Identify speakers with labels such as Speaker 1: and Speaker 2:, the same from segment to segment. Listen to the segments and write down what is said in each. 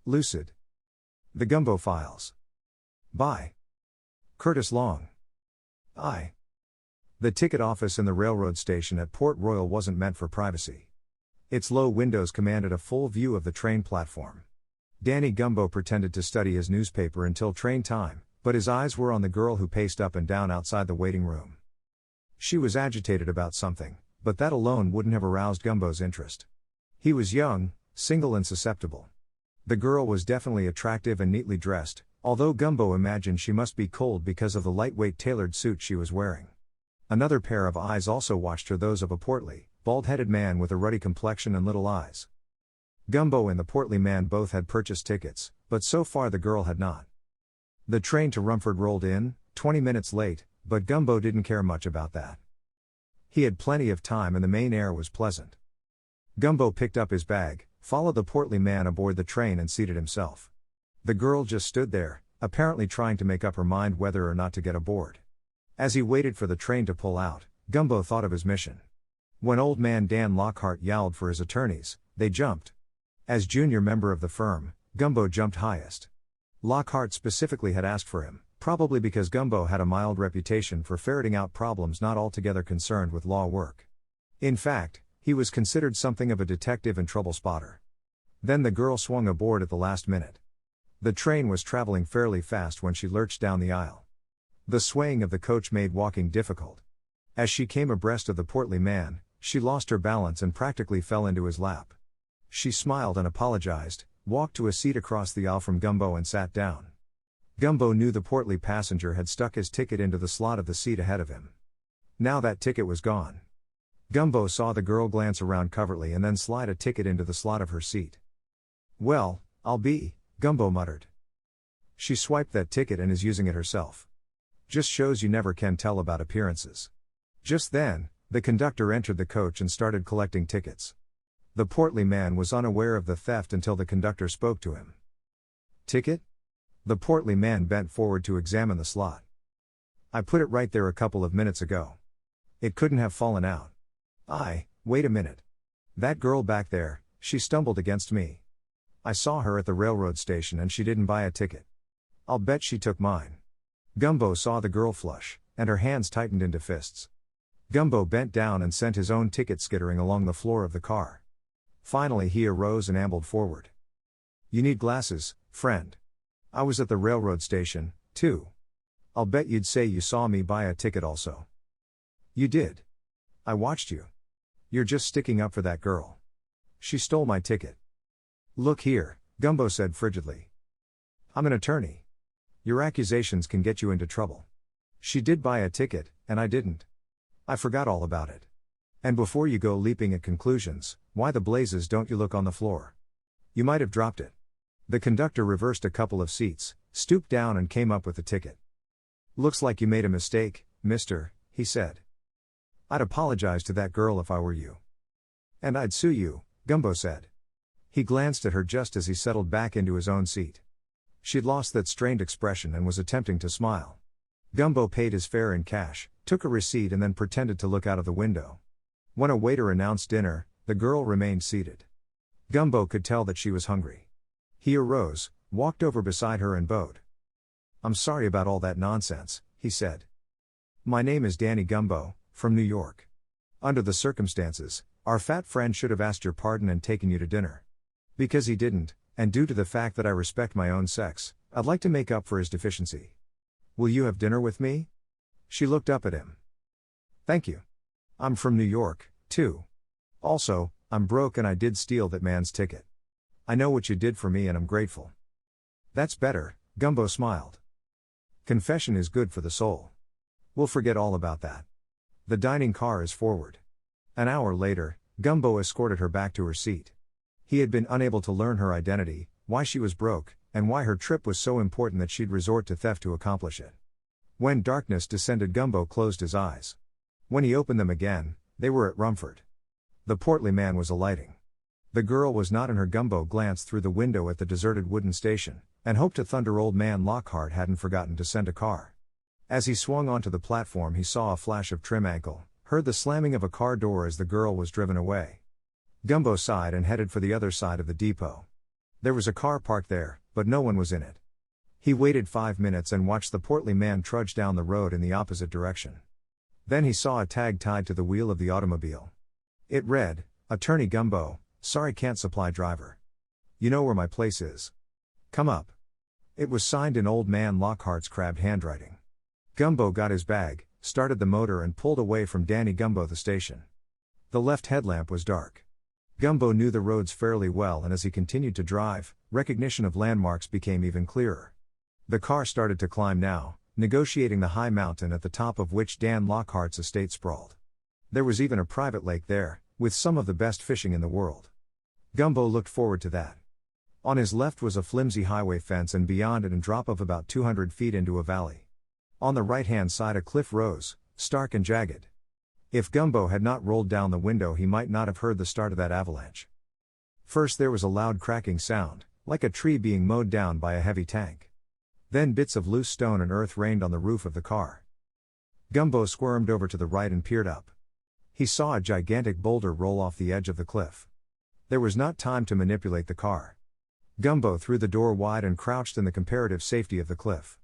Speaker 1: Lucid. The Gumbo Files. By Curtis Long. The ticket office in the railroad station at Port Royal wasn't meant for privacy. Its low windows commanded a full view of the train platform. Danny Gumbo pretended to study his newspaper until train time, but his eyes were on the girl who paced up and down outside the waiting room. She was agitated about something, but that alone wouldn't have aroused Gumbo's interest. He was young, single and susceptible. The girl was definitely attractive and neatly dressed, although Gumbo imagined she must be cold because of the lightweight tailored suit she was wearing. Another pair of eyes also watched her, those of a portly, bald-headed man with a ruddy complexion and little eyes. Gumbo and the portly man both had purchased tickets, but so far the girl had not. The train to Rumford rolled in, 20 minutes late, but Gumbo didn't care much about that. He had plenty of time and the main air was pleasant. Gumbo picked up his bag, followed the portly man aboard the train and seated himself. The girl just stood there, apparently trying to make up her mind whether or not to get aboard. As he waited for the train to pull out, Gumbo thought of his mission. When old man Dan Lockhart yowled for his attorneys, they jumped. As junior member of the firm, Gumbo jumped highest. Lockhart specifically had asked for him, probably because Gumbo had a mild reputation for ferreting out problems not altogether concerned with law work. In fact, he was considered something of a detective and trouble spotter. Then the girl swung aboard at the last minute. The train was traveling fairly fast when she lurched down the aisle. The swaying of the coach made walking difficult. As she came abreast of the portly man, she lost her balance and practically fell into his lap. She smiled and apologized, walked to a seat across the aisle from Gumbo and sat down. Gumbo knew the portly passenger had stuck his ticket into the slot of the seat ahead of him. Now that ticket was gone. Gumbo saw the girl glance around covertly and then slide a ticket into the slot of her seat. "Well, I'll be," Gumbo muttered. "She swiped that ticket and is using it herself. Just shows you never can tell about appearances." Just then, the conductor entered the coach and started collecting tickets. The portly man was unaware of the theft until the conductor spoke to him. "Ticket?" The portly man bent forward to examine the slot. "I put it right there a couple of minutes ago. It couldn't have fallen out." Wait a minute. That girl back there, she stumbled against me. I saw her at the railroad station and she didn't buy a ticket. I'll bet she took mine." Gumbo saw the girl flush, and her hands tightened into fists. Gumbo bent down and sent his own ticket skittering along the floor of the car. Finally he arose and ambled forward. "You need glasses, friend. I was at the railroad station, too. I'll bet you'd say you saw me buy a ticket also." "You did. I watched you. You're just sticking up for that girl. She stole my ticket." "Look here," Gumbo said frigidly. "I'm an attorney. Your accusations can get you into trouble. She did buy a ticket, and I didn't. I forgot all about it. And before you go leaping at conclusions, why the blazes don't you look on the floor? You might have dropped it." The conductor reversed a couple of seats, stooped down and came up with the ticket. "Looks like you made a mistake, mister," he said. "I'd apologize to that girl if I were you." "And I'd sue you," Gumbo said. He glanced at her just as he settled back into his own seat. She'd lost that strained expression and was attempting to smile. Gumbo paid his fare in cash, took a receipt and then pretended to look out of the window. When a waiter announced dinner, the girl remained seated. Gumbo could tell that she was hungry. He arose, walked over beside her and bowed. "I'm sorry about all that nonsense," he said. "My name is Danny Gumbo, from New York. Under the circumstances, our fat friend should have asked your pardon and taken you to dinner. Because he didn't, and due to the fact that I respect my own sex, I'd like to make up for his deficiency. Will you have dinner with me?" She looked up at him. "Thank you. I'm from New York, too. Also, I'm broke and I did steal that man's ticket. I know what you did for me and I'm grateful." "That's better," Gumbo smiled. "Confession is good for the soul. We'll forget all about that. The dining car is forward." An hour later, Gumbo escorted her back to her seat. He had been unable to learn her identity, why she was broke, and why her trip was so important that she'd resort to theft to accomplish it. When darkness descended, Gumbo closed his eyes. When he opened them again, they were at Rumford. The portly man was alighting. The girl was not in her. Gumbo glanced through the window at the deserted wooden station, and hoped to thunder old man Lockhart hadn't forgotten to send a car. As he swung onto the platform he saw a flash of trim ankle, heard the slamming of a car door as the girl was driven away. Gumbo sighed and headed for the other side of the depot. There was a car parked there, but no one was in it. He waited 5 minutes and watched the portly man trudge down the road in the opposite direction. Then he saw a tag tied to the wheel of the automobile. It read, "Attorney Gumbo, sorry can't supply driver. You know where my place is. Come up." It was signed in Old Man Lockhart's crabbed handwriting. Gumbo got his bag, started the motor and pulled away from Danny Gumbo the station. The left headlamp was dark. Gumbo knew the roads fairly well, and as he continued to drive, recognition of landmarks became even clearer. The car started to climb now, negotiating the high mountain at the top of which Dan Lockhart's estate sprawled. There was even a private lake there, with some of the best fishing in the world. Gumbo looked forward to that. On his left was a flimsy highway fence, and beyond it a drop of about 200 feet into a valley. On the right-hand side a cliff rose, stark and jagged. If Gumbo had not rolled down the window, he might not have heard the start of that avalanche. First there was a loud cracking sound, like a tree being mowed down by a heavy tank. Then bits of loose stone and earth rained on the roof of the car. Gumbo squirmed over to the right and peered up. He saw a gigantic boulder roll off the edge of the cliff. There was not time to manipulate the car. Gumbo threw the door wide and crouched in the comparative safety of the cliff.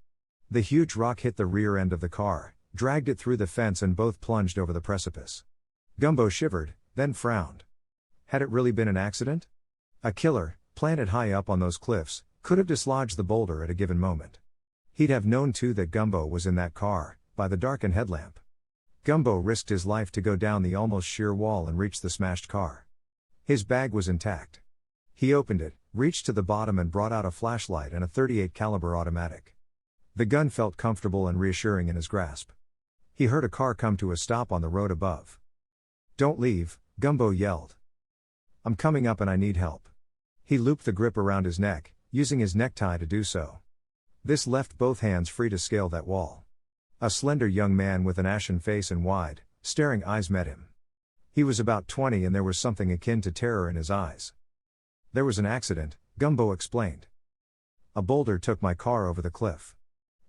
Speaker 1: The huge rock hit the rear end of the car, dragged it through the fence, and both plunged over the precipice. Gumbo shivered, then frowned. Had it really been an accident? A killer, planted high up on those cliffs, could have dislodged the boulder at a given moment. He'd have known too that Gumbo was in that car, by the darkened headlamp. Gumbo risked his life to go down the almost sheer wall and reach the smashed car. His bag was intact. He opened it, reached to the bottom and brought out a flashlight and a .38 caliber automatic. The gun felt comfortable and reassuring in his grasp. He heard a car come to a stop on the road above. "Don't leave," Gumbo yelled. "I'm coming up and I need help." He looped the grip around his neck, using his necktie to do so. This left both hands free to scale that wall. A slender young man with an ashen face and wide, staring eyes met him. He was about 20 and there was something akin to terror in his eyes. "There was an accident," Gumbo explained. "A boulder took my car over the cliff.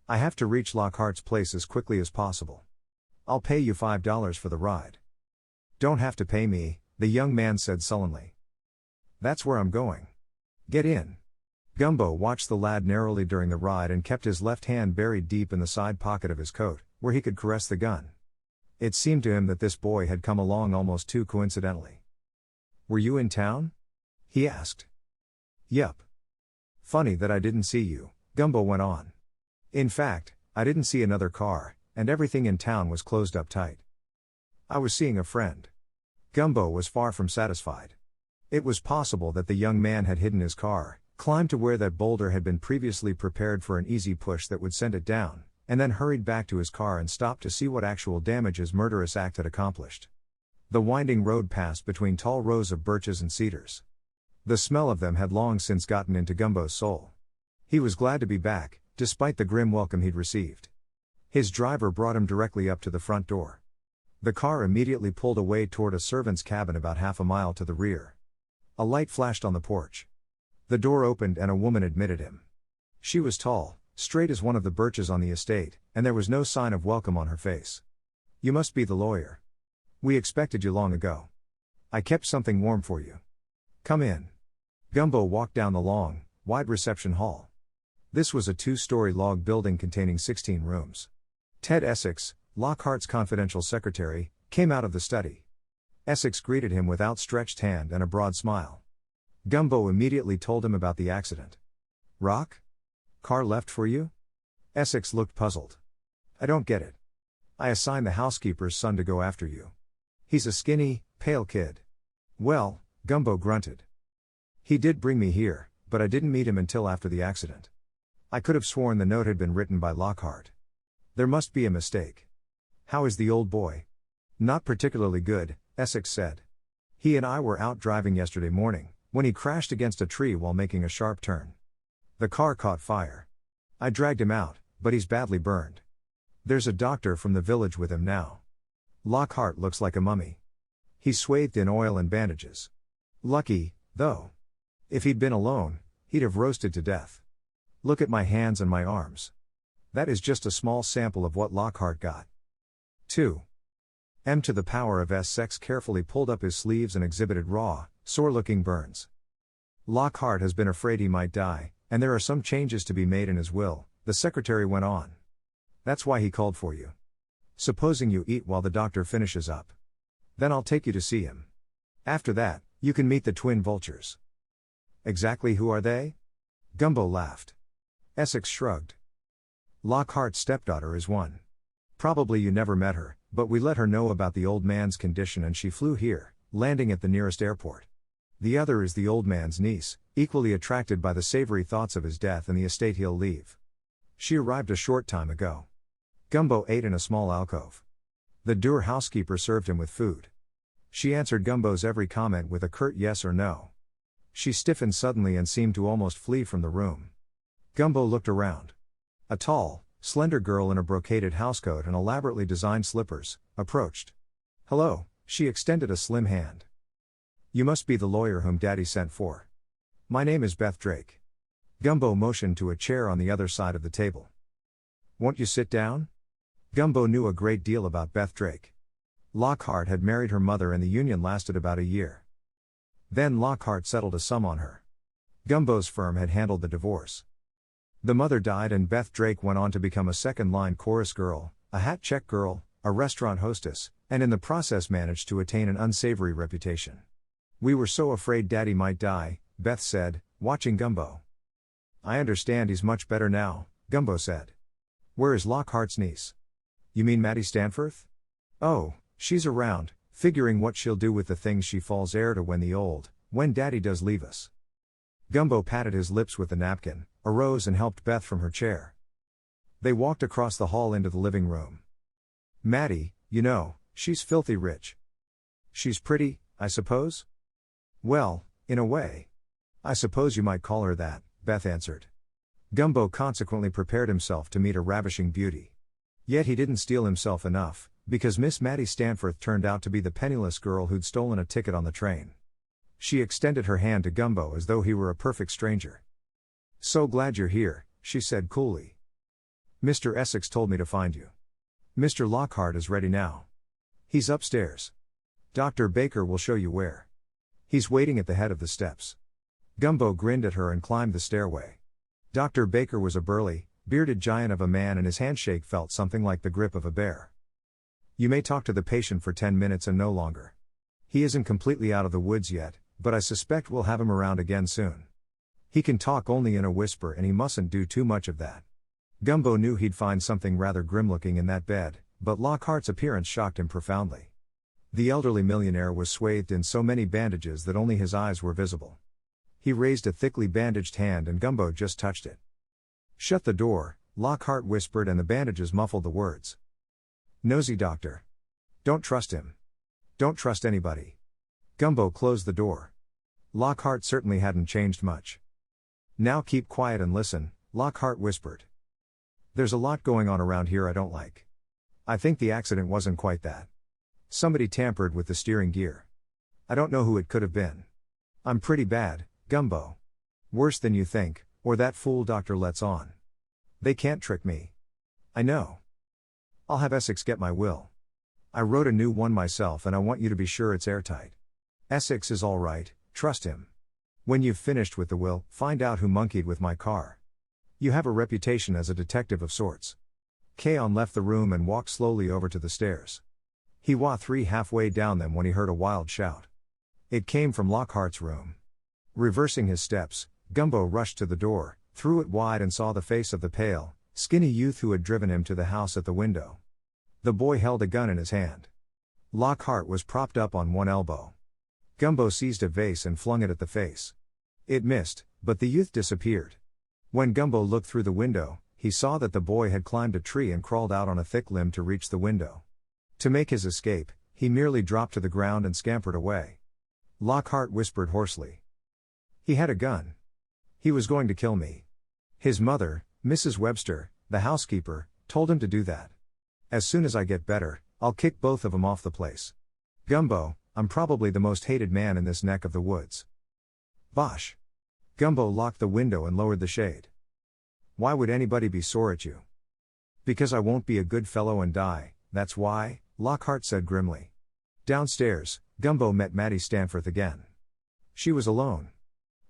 Speaker 1: I have to reach Lockhart's place as quickly as possible. I'll pay you $5 for the ride." "Don't have to pay me," the young man said sullenly. "That's where I'm going. Get in." Gumbo watched the lad narrowly during the ride and kept his left hand buried deep in the side pocket of his coat, where he could caress the gun. It seemed to him that this boy had come along almost too coincidentally. "Were you in town?" he asked. "Yup. Funny that I didn't see you," Gumbo went on. "In fact, I didn't see another car, and everything in town was closed up tight. I was seeing a friend." Gumbo was far from satisfied. It was possible that the young man had hidden his car, climbed to where that boulder had been previously prepared for an easy push that would send it down, and then hurried back to his car and stopped to see what actual damage his murderous act had accomplished. The winding road passed between tall rows of birches and cedars. The smell of them had long since gotten into Gumbo's soul. He was glad to be back, despite the grim welcome he'd received. His driver brought him directly up to the front door. The car immediately pulled away toward a servant's cabin about half a mile to the rear. A light flashed on the porch. The door opened and a woman admitted him. She was tall, straight as one of the birches on the estate, and there was no sign of welcome on her face. "You must be the lawyer. We expected you long ago. I kept something warm for you. Come in." Gumbo walked down the long, wide reception hall. This was a 2-story log building containing 16 rooms. Ted Essex, Lockhart's confidential secretary, came out of the study. Essex greeted him with outstretched hand and a broad smile. Gumbo immediately told him about the accident. "Rock? Car left for you?" Essex looked puzzled. "I don't get it. I assigned the housekeeper's son to go after you. He's a skinny, pale kid." "Well," Gumbo grunted. "He did bring me here, but I didn't meet him until after the accident. I could have sworn the note had been written by Lockhart. There must be a mistake." "How is the old boy?" "Not particularly good," Essex said. "He and I were out driving yesterday morning, when he crashed against a tree while making a sharp turn. The car caught fire. I dragged him out, but he's badly burned. There's a doctor from the village with him now. Lockhart looks like a mummy. He's swathed in oil and bandages. Lucky, though. If he'd been alone, he'd have roasted to death. Look at my hands and my arms. That is just a small sample of what Lockhart got." 2. M to the power of Essex carefully pulled up his sleeves and exhibited raw, sore-looking burns. Lockhart has been afraid he might die, and there are some changes to be made in his will, the secretary went on. That's why he called for you. Supposing you eat while the doctor finishes up. Then I'll take you to see him. After that, you can meet the twin vultures. Exactly who are they? Gumbo laughed. Essex shrugged. Lockhart's stepdaughter is one. Probably you never met her, but we let her know about the old man's condition and she flew here, landing at the nearest airport. The other is the old man's niece, equally attracted by the savory thoughts of his death and the estate he'll leave. She arrived a short time ago. Gumbo ate in a small alcove. The Dur housekeeper served him with food. She answered Gumbo's every comment with a curt yes or no. She stiffened suddenly and seemed to almost flee from the room. Gumbo looked around. A tall, slender girl in a brocaded housecoat and elaborately designed slippers approached. Hello, she extended a slim hand. You must be the lawyer whom Daddy sent for. My name is Beth Drake. Gumbo motioned to a chair on the other side of the table. Won't you sit down? Gumbo knew a great deal about Beth Drake. Lockhart had married her mother and the union lasted about a year. Then Lockhart settled a sum on her. Gumbo's firm had handled the divorce. The mother died and Beth Drake went on to become a second-line chorus girl, a hat check girl, a restaurant hostess, and in the process managed to attain an unsavory reputation. We were so afraid Daddy might die, Beth said, watching Gumbo. I understand he's much better now, Gumbo said. Where is Lockhart's niece? You mean Maddie Stanforth? Oh, she's around, figuring what she'll do with the things she falls heir to when Daddy does leave us. Gumbo patted his lips with the napkin, arose and helped Beth from her chair. They walked across the hall into the living room. Maddie, you know, she's filthy rich. She's pretty, I suppose? Well, in a way. I suppose you might call her that, Beth answered. Gumbo consequently prepared himself to meet a ravishing beauty. Yet he didn't steel himself enough, because Miss Maddie Stanforth turned out to be the penniless girl who'd stolen a ticket on the train. She extended her hand to Gumbo as though he were a perfect stranger. So glad you're here, she said coolly. Mr. Essex told me to find you. Mr. Lockhart is ready now. He's upstairs. Dr. Baker will show you where. He's waiting at the head of the steps. Gumbo grinned at her and climbed the stairway. Dr. Baker was a burly, bearded giant of a man and his handshake felt something like the grip of a bear. You may talk to the patient for 10 minutes and no longer. He isn't completely out of the woods yet, but I suspect we'll have him around again soon. He can talk only in a whisper and he mustn't do too much of that. Gumbo knew he'd find something rather grim-looking in that bed, but Lockhart's appearance shocked him profoundly. The elderly millionaire was swathed in so many bandages that only his eyes were visible. He raised a thickly bandaged hand and Gumbo just touched it. Shut the door, Lockhart whispered and the bandages muffled the words. Nosy doctor. Don't trust him. Don't trust anybody. Gumbo closed the door. Lockhart certainly hadn't changed much. Now keep quiet and listen, Lockhart whispered. There's a lot going on around here I don't like. I think the accident wasn't quite that. Somebody tampered with the steering gear. I don't know who it could have been. I'm pretty bad, Gumbo. Worse than you think, or that fool doctor lets on. They can't trick me. I know. I'll have Essex get my will. I wrote a new one myself and I want you to be sure it's airtight. Essex is all right, trust him. When you've finished with the will, find out who monkeyed with my car. You have a reputation as a detective of sorts. Kaon left the room and walked slowly over to the stairs. He was halfway down them when he heard a wild shout. It came from Lockhart's room. Reversing his steps, Gumbo rushed to the door, threw it wide and saw the face of the pale, skinny youth who had driven him to the house at the window. The boy held a gun in his hand. Lockhart was propped up on one elbow. Gumbo seized a vase and flung it at the face. It missed, but the youth disappeared. When Gumbo looked through the window, he saw that the boy had climbed a tree and crawled out on a thick limb to reach the window. To make his escape, he merely dropped to the ground and scampered away. Lockhart whispered hoarsely. He had a gun. He was going to kill me. His mother, Mrs. Webster, the housekeeper, told him to do that. As soon as I get better, I'll kick both of them off the place. Gumbo, I'm probably the most hated man in this neck of the woods. Bosh. Gumbo locked the window and lowered the shade. Why would anybody be sore at you? Because I won't be a good fellow and die, that's why, Lockhart said grimly. Downstairs, Gumbo met Maddie Stanforth again. She was alone.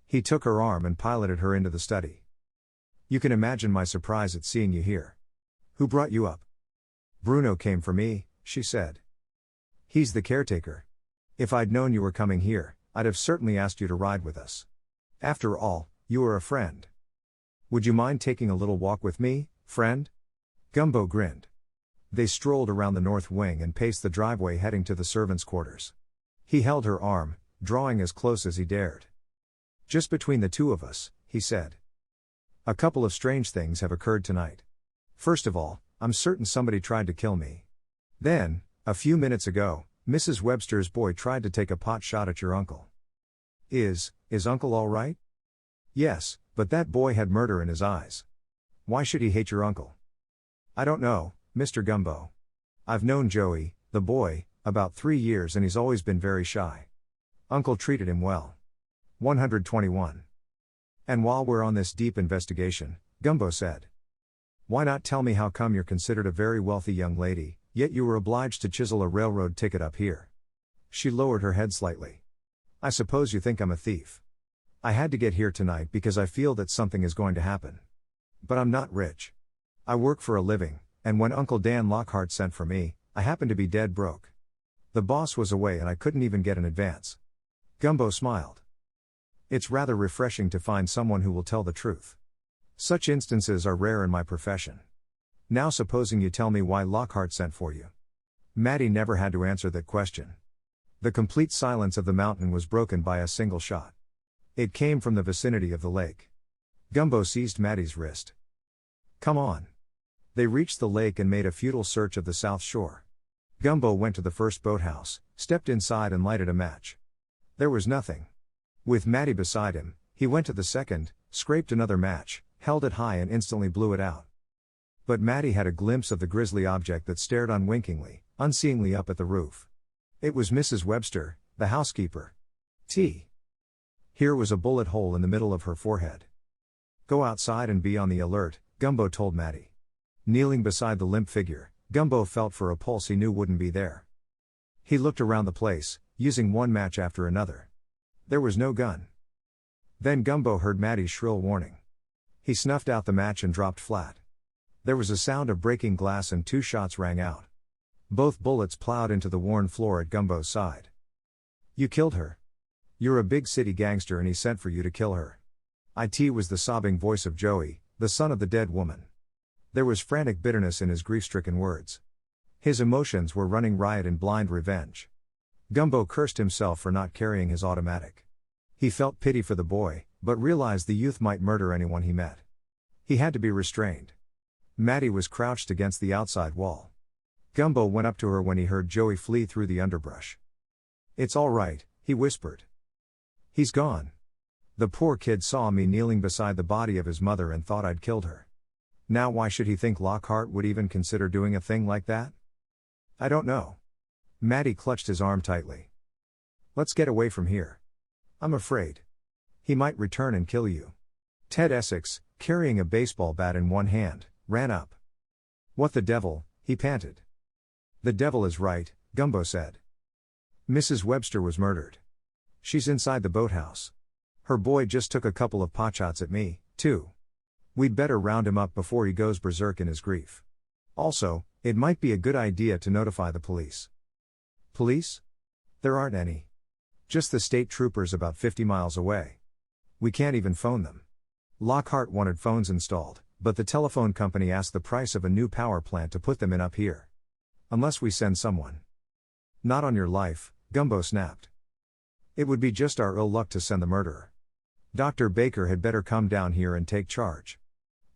Speaker 1: He took her arm and piloted her into the study. You can imagine my surprise at seeing you here. Who brought you up? Bruno came for me, she said. He's the caretaker. If I'd known you were coming here, I'd have certainly asked you to ride with us. After all, you are a friend. Would you mind taking a little walk with me, friend? Gumbo grinned. They strolled around the north wing and paced the driveway heading to the servants' quarters. He held her arm, drawing as close as he dared. Just between the two of us, he said. A couple of strange things have occurred tonight. First of all, I'm certain somebody tried to kill me. Then, a few minutes ago, Mrs. Webster's boy tried to take a pot shot at your uncle. Is Uncle all right? Yes, but that boy had murder in his eyes. Why should he hate your uncle? I don't know, Mr. Gumbo. I've known Joey, the boy, about 3 years and he's always been very shy. Uncle treated him well. 121. And while we're on this deep investigation, Gumbo said. Why not tell me how come you're considered a very wealthy young lady, yet you were obliged to chisel a railroad ticket up here? She lowered her head slightly. I suppose you think I'm a thief. I had to get here tonight because I feel that something is going to happen. But I'm not rich. I work for a living, and when Uncle Dan Lockhart sent for me, I happened to be dead broke. The boss was away and I couldn't even get an advance. Gumbo smiled. It's rather refreshing to find someone who will tell the truth. Such instances are rare in my profession. Now supposing you tell me why Lockhart sent for you. Maddie never had to answer that question. The complete silence of the mountain was broken by a single shot. It came from the vicinity of the lake. Gumbo seized Maddie's wrist. Come on. They reached the lake and made a futile search of the south shore. Gumbo went to the first boathouse, stepped inside and lighted a match. There was nothing. With Maddie beside him, he went to the second, scraped another match, held it high and instantly blew it out. But Maddie had a glimpse of the grisly object that stared unwinkingly, unseeingly up at the roof. It was Mrs. Webster, the housekeeper. Here was a bullet hole in the middle of her forehead. Go outside and be on the alert, Gumbo told Maddie. Kneeling beside the limp figure, Gumbo felt for a pulse he knew wouldn't be there. He looked around the place, using one match after another. There was no gun. Then Gumbo heard Maddie's shrill warning. He snuffed out the match and dropped flat. There was a sound of breaking glass and 2 shots rang out. Both bullets plowed into the worn floor at Gumbo's side. You killed her. You're a big city gangster and he sent for you to kill her. It was the sobbing voice of Joey, the son of the dead woman. There was frantic bitterness in his grief-stricken words. His emotions were running riot in blind revenge. Gumbo cursed himself for not carrying his automatic. He felt pity for the boy, but realized the youth might murder anyone he met. He had to be restrained. Maddie was crouched against the outside wall. Gumbo went up to her when he heard Joey flee through the underbrush. It's all right, he whispered. He's gone. The poor kid saw me kneeling beside the body of his mother and thought I'd killed her. Now why should he think Lockhart would even consider doing a thing like that? I don't know. Maddie clutched his arm tightly. Let's get away from here. I'm afraid. He might return and kill you. Ted Essex, carrying a baseball bat in one hand, ran up. What the devil, he panted. The devil is right, Gumbo said. Mrs. Webster was murdered. She's inside the boathouse. Her boy just took a couple of potshots at me, too. We'd better round him up before he goes berserk in his grief. Also, it might be a good idea to notify the police. Police? There aren't any. Just the state troopers about 50 miles away. We can't even phone them. Lockhart wanted phones installed, but the telephone company asked the price of a new power plant to put them in up here. Unless we send someone. Not on your life, Gumbo snapped. It would be just our ill luck to send the murderer. Dr. Baker had better come down here and take charge.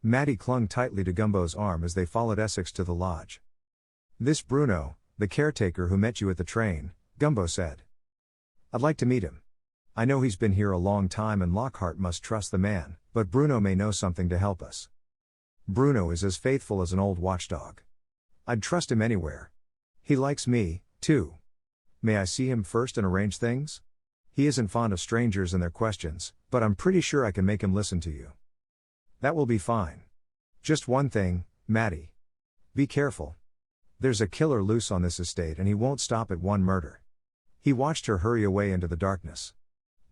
Speaker 1: Maddie clung tightly to Gumbo's arm as they followed Essex to the lodge. This Bruno, the caretaker who met you at the train, Gumbo said. I'd like to meet him. I know he's been here a long time and Lockhart must trust the man, but Bruno may know something to help us. Bruno is as faithful as an old watchdog. I'd trust him anywhere. He likes me, too. May I see him first and arrange things? He isn't fond of strangers and their questions, but I'm pretty sure I can make him listen to you. That will be fine. Just one thing, Maddie. Be careful. There's a killer loose on this estate and he won't stop at one murder. He watched her hurry away into the darkness.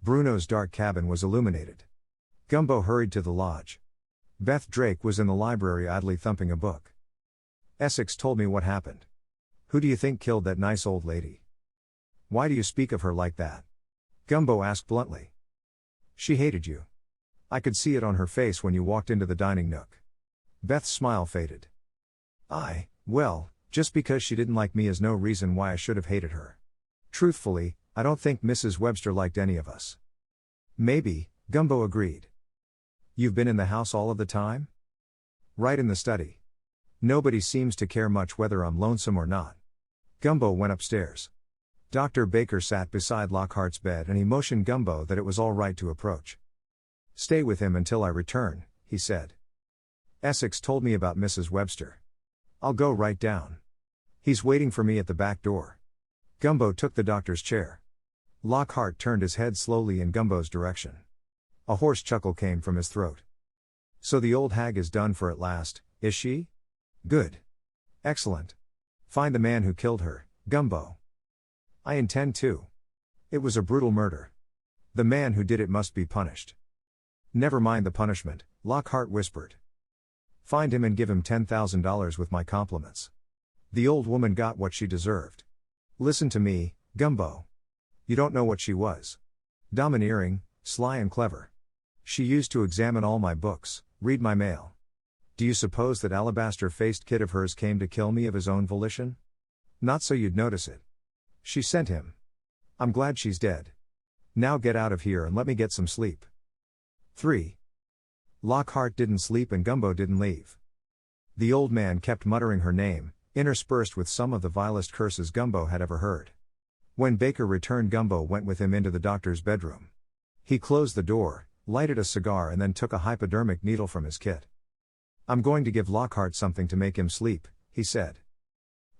Speaker 1: Bruno's dark cabin was illuminated. Gumbo hurried to the lodge. Beth Drake was in the library idly thumping a book. Essex told me what happened. Who do you think killed that nice old lady? Why do you speak of her like that? Gumbo asked bluntly. She hated you. I could see it on her face when you walked into the dining nook. Beth's smile faded. Well, just because she didn't like me is no reason why I should have hated her. Truthfully, I don't think Mrs. Webster liked any of us. Maybe, Gumbo agreed. You've been in the house all of the time? Right in the study. Nobody seems to care much whether I'm lonesome or not. Gumbo went upstairs. Dr. Baker sat beside Lockhart's bed and he motioned Gumbo that it was all right to approach. Stay with him until I return, he said. Essex told me about Mrs. Webster. I'll go right down. He's waiting for me at the back door. Gumbo took the doctor's chair. Lockhart turned his head slowly in Gumbo's direction. A hoarse chuckle came from his throat. So the old hag is done for at last, is she? Good. Excellent. Find the man who killed her, Gumbo. I intend to. It was a brutal murder. The man who did it must be punished. Never mind the punishment, Lockhart whispered. Find him and give him $10,000 with my compliments. The old woman got what she deserved. Listen to me, Gumbo. You don't know what she was. Domineering, sly and clever. She used to examine all my books, read my mail. Do you suppose that alabaster-faced kid of hers came to kill me of his own volition? Not so you'd notice it. She sent him. I'm glad she's dead. Now get out of here and let me get some sleep. 3. Lockhart didn't sleep and Gumbo didn't leave. The old man kept muttering her name, interspersed with some of the vilest curses Gumbo had ever heard. When Baker returned, Gumbo went with him into the doctor's bedroom. He closed the door, lighted a cigar and then took a hypodermic needle from his kit. I'm going to give Lockhart something to make him sleep, he said.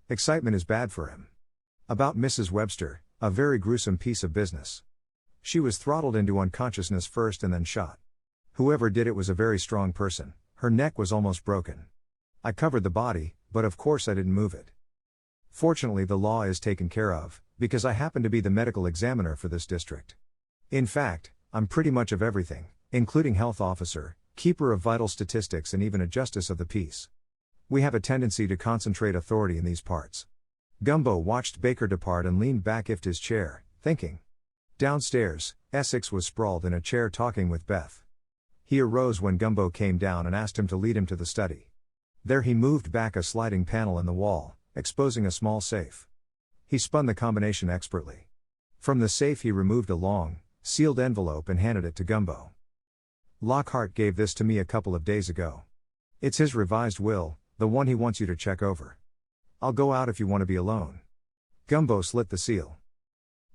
Speaker 1: Excitement is bad for him. About Mrs. Webster, a very gruesome piece of business. She was throttled into unconsciousness first and then shot. Whoever did it was a very strong person, her neck was almost broken. I covered the body, but of course I didn't move it. Fortunately the law is taken care of, because I happen to be the medical examiner for this district. In fact, I'm pretty much of everything, including health officer, keeper of vital statistics and even a justice of the peace. We have a tendency to concentrate authority in these parts. Gumbo watched Baker depart and leaned back in his chair, thinking. Downstairs, Essex was sprawled in a chair talking with Beth. He arose when Gumbo came down and asked him to lead him to the study. There he moved back a sliding panel in the wall, exposing a small safe. He spun the combination expertly. From the safe he removed a long, sealed envelope and handed it to Gumbo. Lockhart gave this to me a couple of days ago. It's his revised will, the one he wants you to check over. I'll go out if you want to be alone. Gumbo slit the seal.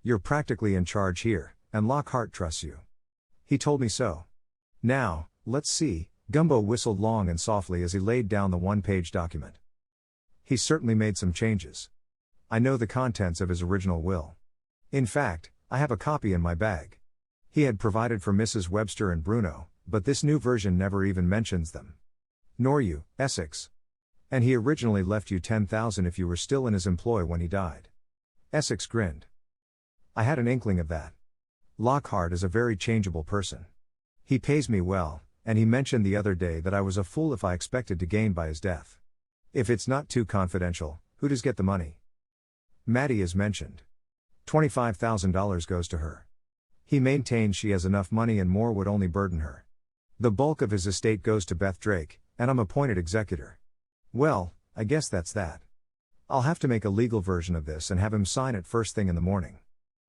Speaker 1: You're practically in charge here, and Lockhart trusts you. He told me so. Now, let's see, Gumbo whistled long and softly as he laid down the one-page document. He certainly made some changes. I know the contents of his original will. In fact, I have a copy in my bag. He had provided for Mrs. Webster and Bruno, but this new version never even mentions them. Nor you, Essex. And he originally left you $10,000 if you were still in his employ when he died. Essex grinned. I had an inkling of that. Lockhart is a very changeable person. He pays me well, and he mentioned the other day that I was a fool if I expected to gain by his death. If it's not too confidential, who does get the money? Maddie is mentioned. $25,000 goes to her. He maintains she has enough money and more would only burden her. The bulk of his estate goes to Beth Drake, and I'm appointed executor. Well, I guess that's that. I'll have to make a legal version of this and have him sign it first thing in the morning.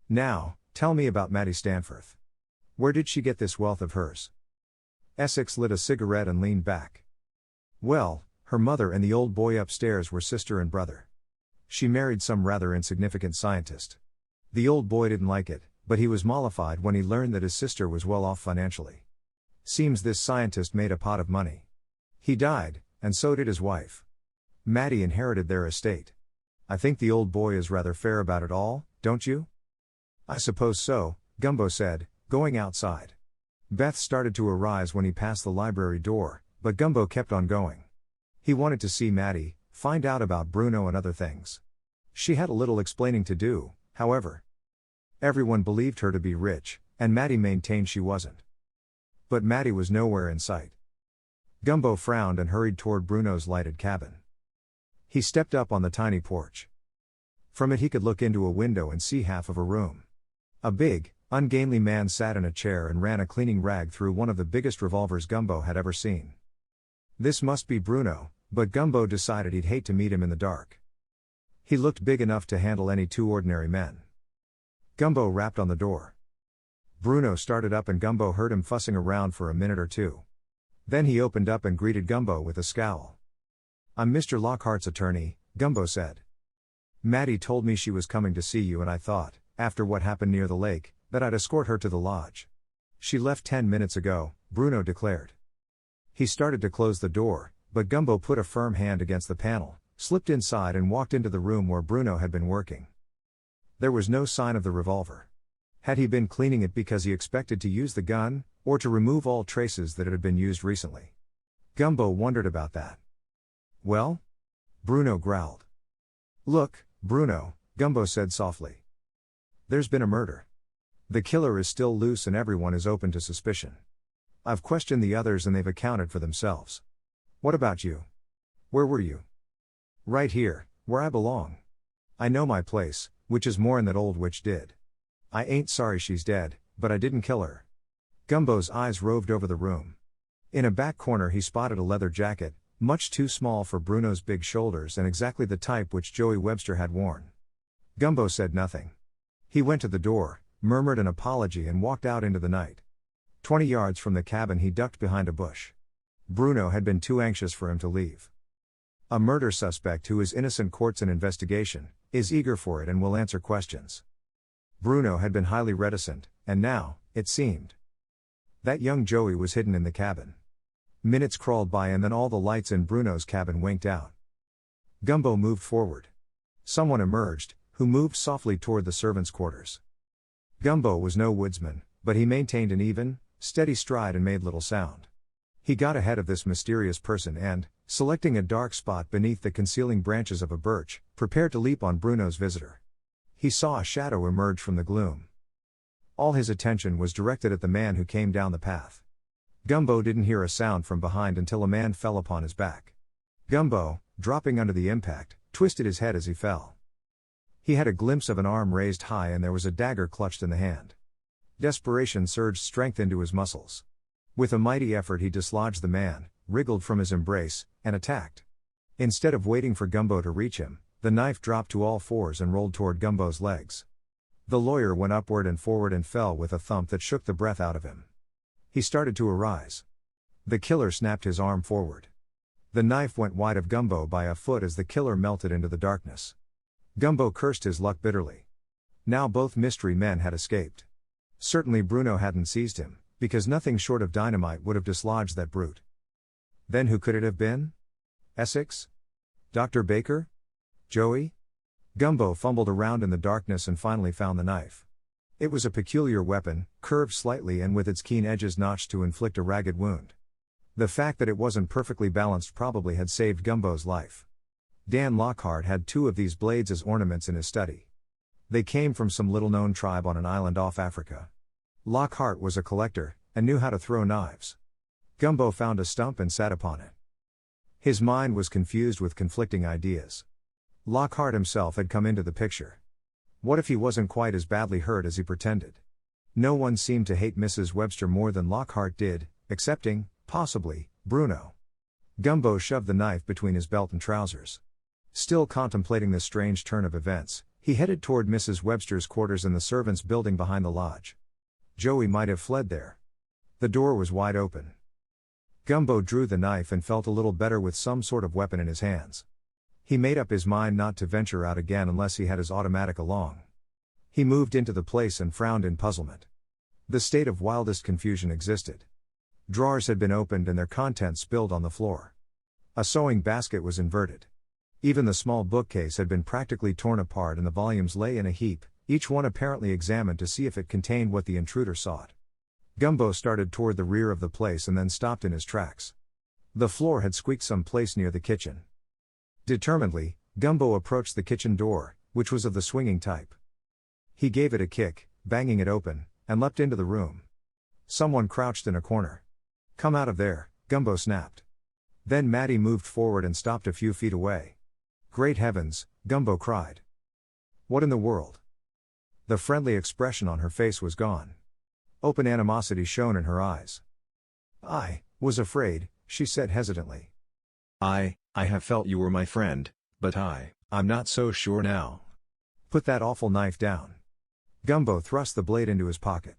Speaker 1: Now, tell me about Maddie Stanforth. Where did she get this wealth of hers? Essex lit a cigarette and leaned back. Well, her mother and the old boy upstairs were sister and brother. She married some rather insignificant scientist. The old boy didn't like it, but he was mollified when he learned that his sister was well off financially. Seems this scientist made a pot of money. He died, and so did his wife. Maddie inherited their estate. I think the old boy is rather fair about it all, don't you? I suppose so, Gumbo said, going outside. Beth started to arise when he passed the library door, but Gumbo kept on going. He wanted to see Maddie, find out about Bruno and other things. She had a little explaining to do, however. Everyone believed her to be rich, and Maddie maintained she wasn't. But Maddie was nowhere in sight. Gumbo frowned and hurried toward Bruno's lighted cabin. He stepped up on the tiny porch. From it he could look into a window and see half of a room. A big, ungainly man sat in a chair and ran a cleaning rag through one of the biggest revolvers Gumbo had ever seen. This must be Bruno, but Gumbo decided he'd hate to meet him in the dark. He looked big enough to handle any two ordinary men. Gumbo rapped on the door. Bruno started up and Gumbo heard him fussing around for a minute or two. Then he opened up and greeted Gumbo with a scowl. "I'm Mr. Lockhart's attorney," Gumbo said. "Maddie told me she was coming to see you and I thought, after what happened near the lake, that I'd escort her to the lodge." "She left 10 minutes ago," Bruno declared. He started to close the door, but Gumbo put a firm hand against the panel, slipped inside and walked into the room where Bruno had been working. There was no sign of the revolver. Had he been cleaning it because he expected to use the gun, or to remove all traces that it had been used recently? Gumbo wondered about that. "Well?" Bruno growled. "Look, Bruno," Gumbo said softly. "There's been a murder. The killer is still loose and everyone is open to suspicion. I've questioned the others and they've accounted for themselves. What about you? Where were you?" "Right here, where I belong. I know my place, which is more'n that old witch did. I ain't sorry she's dead, but I didn't kill her." Gumbo's eyes roved over the room. In a back corner he spotted a leather jacket, much too small for Bruno's big shoulders and exactly the type which Joey Webster had worn. Gumbo said nothing. He went to the door, murmured an apology and walked out into the night. 20 yards from the cabin he ducked behind a bush. Bruno had been too anxious for him to leave. A murder suspect who is innocent courts an investigation, is eager for it and will answer questions. Bruno had been highly reticent, and now, it seemed, that young Joey was hidden in the cabin. Minutes crawled by and then all the lights in Bruno's cabin winked out. Gumbo moved forward. Someone emerged, who moved softly toward the servants' quarters. Gumbo was no woodsman, but he maintained an even, steady stride and made little sound. He got ahead of this mysterious person and, selecting a dark spot beneath the concealing branches of a birch, prepared to leap on Bruno's visitor. He saw a shadow emerge from the gloom. All his attention was directed at the man who came down the path. Gumbo didn't hear a sound from behind until a man fell upon his back. Gumbo, dropping under the impact, twisted his head as he fell. He had a glimpse of an arm raised high and there was a dagger clutched in the hand. Desperation surged strength into his muscles. With a mighty effort he dislodged the man, wriggled from his embrace, and attacked. Instead of waiting for Gumbo to reach him, the knife dropped to all fours and rolled toward Gumbo's legs. The lawyer went upward and forward and fell with a thump that shook the breath out of him. He started to arise. The killer snapped his arm forward. The knife went wide of Gumbo by a foot as the killer melted into the darkness. Gumbo cursed his luck bitterly. Now both mystery men had escaped. Certainly Bruno hadn't seized him, because nothing short of dynamite would have dislodged that brute. Then who could it have been? Essex? Dr. Baker? Joey? Gumbo fumbled around in the darkness and finally found the knife. It was a peculiar weapon, curved slightly and with its keen edges notched to inflict a ragged wound. The fact that it wasn't perfectly balanced probably had saved Gumbo's life. Dan Lockhart had 2 of these blades as ornaments in his study. They came from some little-known tribe on an island off Africa. Lockhart was a collector, and knew how to throw knives. Gumbo found a stump and sat upon it. His mind was confused with conflicting ideas. Lockhart himself had come into the picture. What if he wasn't quite as badly hurt as he pretended? No one seemed to hate Mrs. Webster more than Lockhart did, excepting, possibly, Bruno. Gumbo shoved the knife between his belt and trousers. Still contemplating this strange turn of events, he headed toward Mrs. Webster's quarters in the servants' building behind the lodge. Joey might have fled there. The door was wide open. Gumbo drew the knife and felt a little better with some sort of weapon in his hands. He made up his mind not to venture out again unless he had his automatic along. He moved into the place and frowned in puzzlement. The state of wildest confusion existed. Drawers had been opened and their contents spilled on the floor. A sewing basket was inverted. Even the small bookcase had been practically torn apart and the volumes lay in a heap, each one apparently examined to see if it contained what the intruder sought. Gumbo started toward the rear of the place and then stopped in his tracks. The floor had squeaked some place near the kitchen. Determinedly, Gumbo approached the kitchen door, which was of the swinging type. He gave it a kick, banging it open, and leapt into the room. Someone crouched in a corner. "Come out of there," Gumbo snapped. Then Maddie moved forward and stopped a few feet away. "Great heavens," Gumbo cried. "What in the world?" The friendly expression on her face was gone. Open animosity shone in her eyes. "I was afraid," she said hesitantly.
Speaker 2: I have felt you were my friend, but I'm not so sure now."
Speaker 1: "Put that awful knife down." Gumbo thrust the blade into his pocket.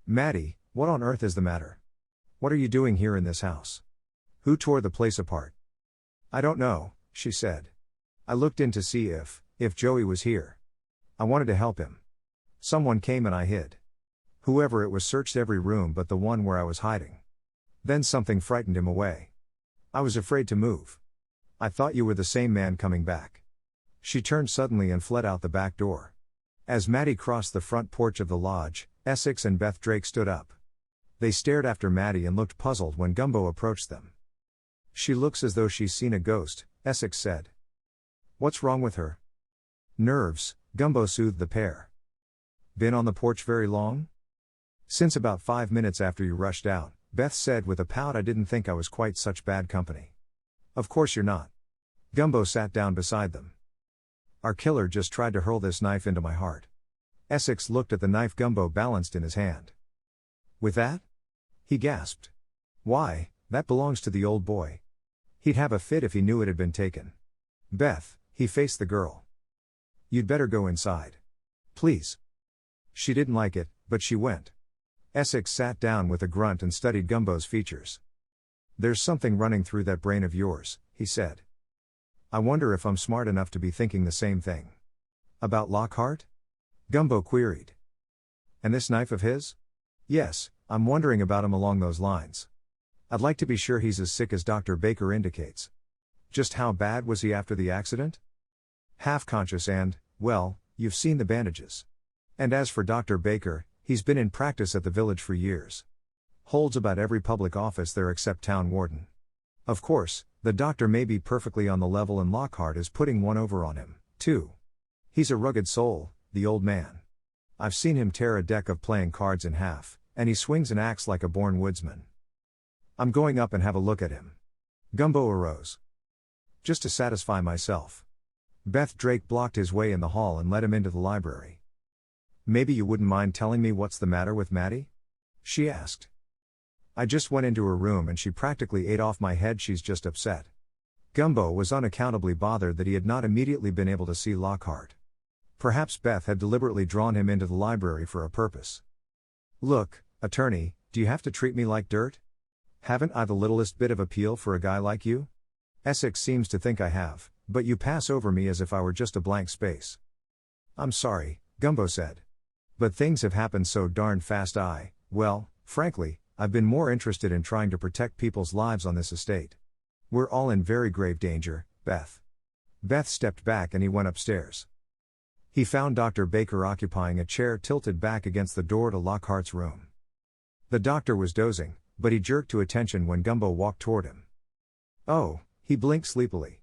Speaker 1: "Maddie, what on earth is the matter? What are you doing here in this house? Who tore the place apart?" "I don't know," she said. "I looked in to see if Joey was here. I wanted to help him. Someone came and I hid. Whoever it was searched every room but the one where I was hiding. Then something frightened him away. I was afraid to move. I thought you were the same man coming back." She turned suddenly and fled out the back door. As Maddie crossed the front porch of the lodge, Essex and Beth Drake stood up. They stared after Maddie and looked puzzled when Gumbo approached them. "She looks as though she's seen a ghost," Essex said. "What's wrong with her?" "Nerves," Gumbo soothed the pair. "Been on the porch very long?" "Since about 5 minutes after you rushed out," Beth said with a pout. "I didn't think I was quite such bad company." "Of course you're not." Gumbo sat down beside them. "Our killer just tried to hurl this knife into my heart." Essex looked at the knife Gumbo balanced in his hand. "With that?" he gasped. "Why, that belongs to the old boy. He'd have a fit if he knew it had been taken." "Beth," he faced the girl. "You'd better go inside. Please." She didn't like it, but she went. Essex sat down with a grunt and studied Gumbo's features. "There's something running through that brain of yours," he said. "I wonder if I'm smart enough to be thinking the same thing." "About Lockhart?" Gumbo queried. "And this knife of his?" "Yes, I'm wondering about him along those lines. I'd like to be sure he's as sick as Dr. Baker indicates." "Just how bad was he after the accident?" "Half conscious and, well, you've seen the bandages. And as for Dr. Baker, he's been in practice at the village for years. Holds about every public office there except town warden. Of course, the doctor may be perfectly on the level and Lockhart is putting one over on him, too. He's a rugged soul, the old man. I've seen him tear a deck of playing cards in half, and he swings an axe like a born woodsman. I'm going up and have a look at him." Gumbo arose. "Just to satisfy myself." Beth Drake blocked his way in the hall and led him into the library. "Maybe you wouldn't mind telling me what's the matter with Maddie?" she asked. "I just went into her room and she practically ate off my head. She's just upset." Gumbo was unaccountably bothered that he had not immediately been able to see Lockhart. Perhaps Beth had deliberately drawn him into the library for a purpose. "Look, attorney, do you have to treat me like dirt? Haven't I the littlest bit of appeal for a guy like you? Essex seems to think I have, but you pass over me as if I were just a blank space." "I'm sorry," Gumbo said. "But things have happened so darn fast. Well, frankly, I've been more interested in trying to protect people's lives on this estate. We're all in very grave danger, Beth." Beth stepped back and he went upstairs. He found Dr. Baker occupying a chair tilted back against the door to Lockhart's room. The doctor was dozing, but he jerked to attention when Gumbo walked toward him. "Oh," he blinked sleepily.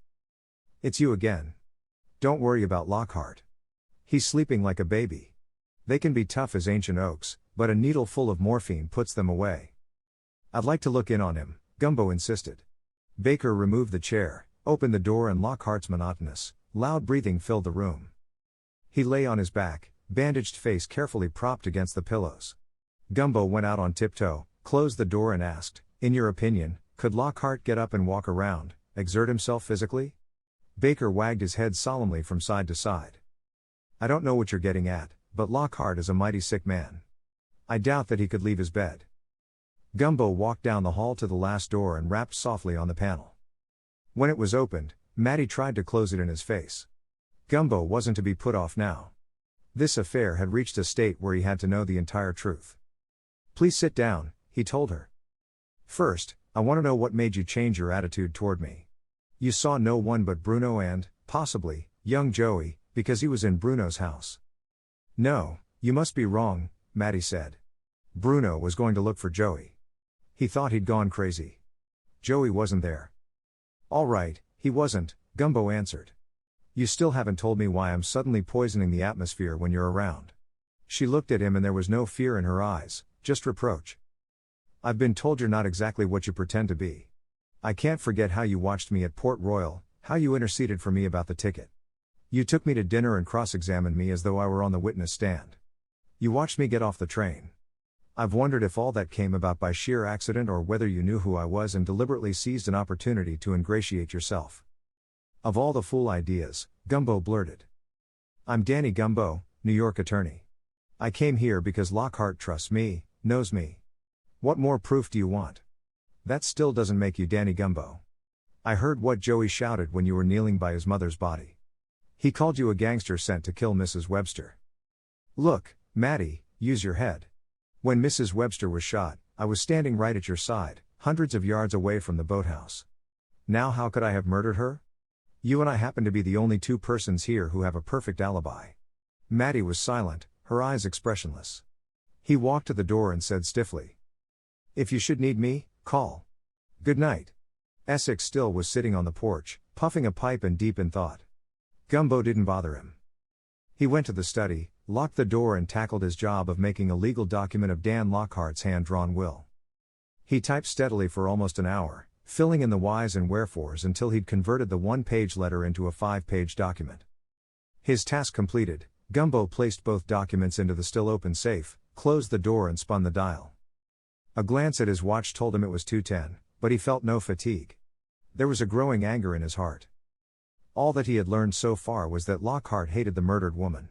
Speaker 1: "It's you again. Don't worry about Lockhart. He's sleeping like a baby. They can be tough as ancient oaks, but a needle full of morphine puts them away." "I'd like to look in on him," Gumbo insisted. Baker removed the chair, opened the door, and Lockhart's monotonous, loud breathing filled the room. He lay on his back, bandaged face carefully propped against the pillows. Gumbo went out on tiptoe, closed the door and asked, "In your opinion, could Lockhart get up and walk around, exert himself physically?" Baker wagged his head solemnly from side to side. "I don't know what you're getting at, but Lockhart is a mighty sick man. I doubt that he could leave his bed." Gumbo walked down the hall to the last door and rapped softly on the panel. When it was opened, Maddie tried to close it in his face. Gumbo wasn't to be put off now. This affair had reached a state where he had to know the entire truth. "Please sit down," he told her. "First, I want to know what made you change your attitude toward me. You saw no one but Bruno and, possibly, young Joey, because he was in Bruno's house." "No, you must be wrong," Maddie said. "Bruno was going to look for Joey. He thought he'd gone crazy. Joey wasn't there." "All right, he wasn't," Gumbo answered. "You still haven't told me why I'm suddenly poisoning the atmosphere when you're around." She looked at him and there was no fear in her eyes, just reproach. I've been told you're not exactly what you pretend to be. I can't forget how you watched me at Port Royal, how you interceded for me about the ticket. You took me to dinner and cross-examined me as though I were on the witness stand. You watched me get off the train. I've wondered if all that came about by sheer accident or whether you knew who I was and deliberately seized an opportunity to ingratiate yourself. Of all the fool ideas, Gumbo blurted. I'm Danny Gumbo, New York attorney. I came here because Lockhart trusts me, knows me. What more proof do you want? That still doesn't make you Danny Gumbo. I heard what Joey shouted when you were kneeling by his mother's body. He called you a gangster sent to kill Mrs. Webster. Look, Maddie, use your head. When Mrs. Webster was shot, I was standing right at your side, hundreds of yards away from the boathouse. Now how could I have murdered her? You and I happen to be the only two persons here who have a perfect alibi. Maddie was silent, her eyes expressionless. He walked to the door and said stiffly, if you should need me, call. Good night. Essex still was sitting on the porch, puffing a pipe and deep in thought. Gumbo didn't bother him. He went to the study, locked the door and tackled his job of making a legal document of Dan Lockhart's hand-drawn will. He typed steadily for almost an hour, filling in the whys and wherefores until he'd converted the one-page letter into a 5-page document. His task completed, Gumbo placed both documents into the still-open safe, closed the door and spun the dial. A glance at his watch told him it was 2:10, but he felt no fatigue. There was a growing anger in his heart. All that he had learned so far was that Lockhart hated the murdered woman.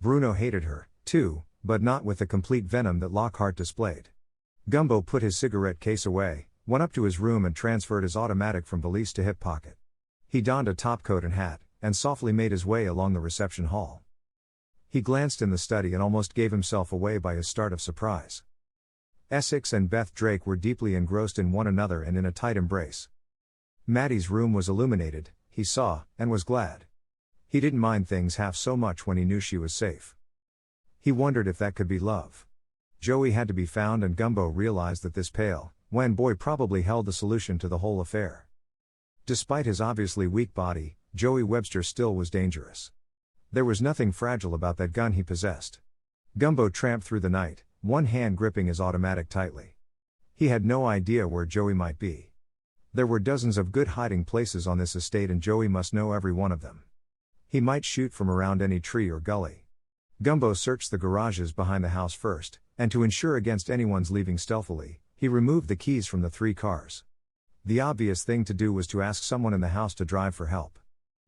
Speaker 1: Bruno hated her, too, but not with the complete venom that Lockhart displayed. Gumbo put his cigarette case away, went up to his room and transferred his automatic from valise to hip pocket. He donned a topcoat and hat, and softly made his way along the reception hall. He glanced in the study and almost gave himself away by his start of surprise. Essex and Beth Drake were deeply engrossed in one another and in a tight embrace. Maddie's room was illuminated, he saw, and was glad. He didn't mind things half so much when he knew she was safe. He wondered if that could be love. Joey had to be found and Gumbo realized that this pale, wan boy probably held the solution to the whole affair. Despite his obviously weak body, Joey Webster still was dangerous. There was nothing fragile about that gun he possessed. Gumbo tramped through the night, one hand gripping his automatic tightly. He had no idea where Joey might be. There were dozens of good hiding places on this estate and Joey must know every one of them. He might shoot from around any tree or gully. Gumbo searched the garages behind the house first, and to ensure against anyone's leaving stealthily, he removed the keys from the 3 cars. The obvious thing to do was to ask someone in the house to drive for help.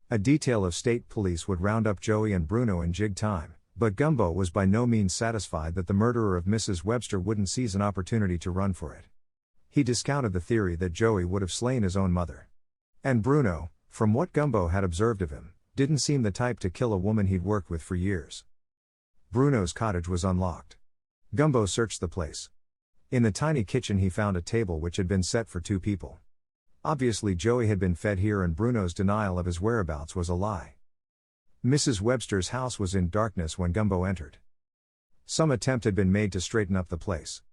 Speaker 1: A detail of state police would round up Joey and Bruno in jig time, but Gumbo was by no means satisfied that the murderer of Mrs. Webster wouldn't seize an opportunity to run for it. He discounted the theory that Joey would have slain his own mother. And Bruno, from what Gumbo had observed of him, didn't seem the type to kill a woman he'd worked with for years. Bruno's cottage was unlocked. Gumbo searched the place. In the tiny kitchen he found a table which had been set for 2 people. Obviously Joey had been fed here and Bruno's denial of his whereabouts was a lie. Mrs. Webster's house was in darkness when Gumbo entered. Some attempt had been made to straighten up the place.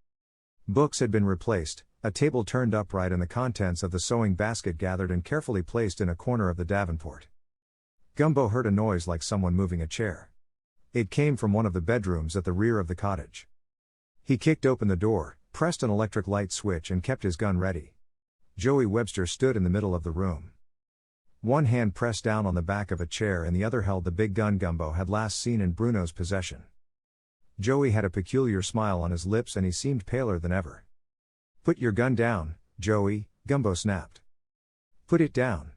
Speaker 1: Books had been replaced, a table turned upright and the contents of the sewing basket gathered and carefully placed in a corner of the davenport. Gumbo heard a noise like someone moving a chair. It came from one of the bedrooms at the rear of the cottage. He kicked open the door, pressed an electric light switch and kept his gun ready. Joey Webster stood in the middle of the room. One hand pressed down on the back of a chair and the other held the big gun Gumbo had last seen in Bruno's possession. Joey had a peculiar smile on his lips and he seemed paler than ever. Put your gun down, Joey, Gumbo snapped. Put it down.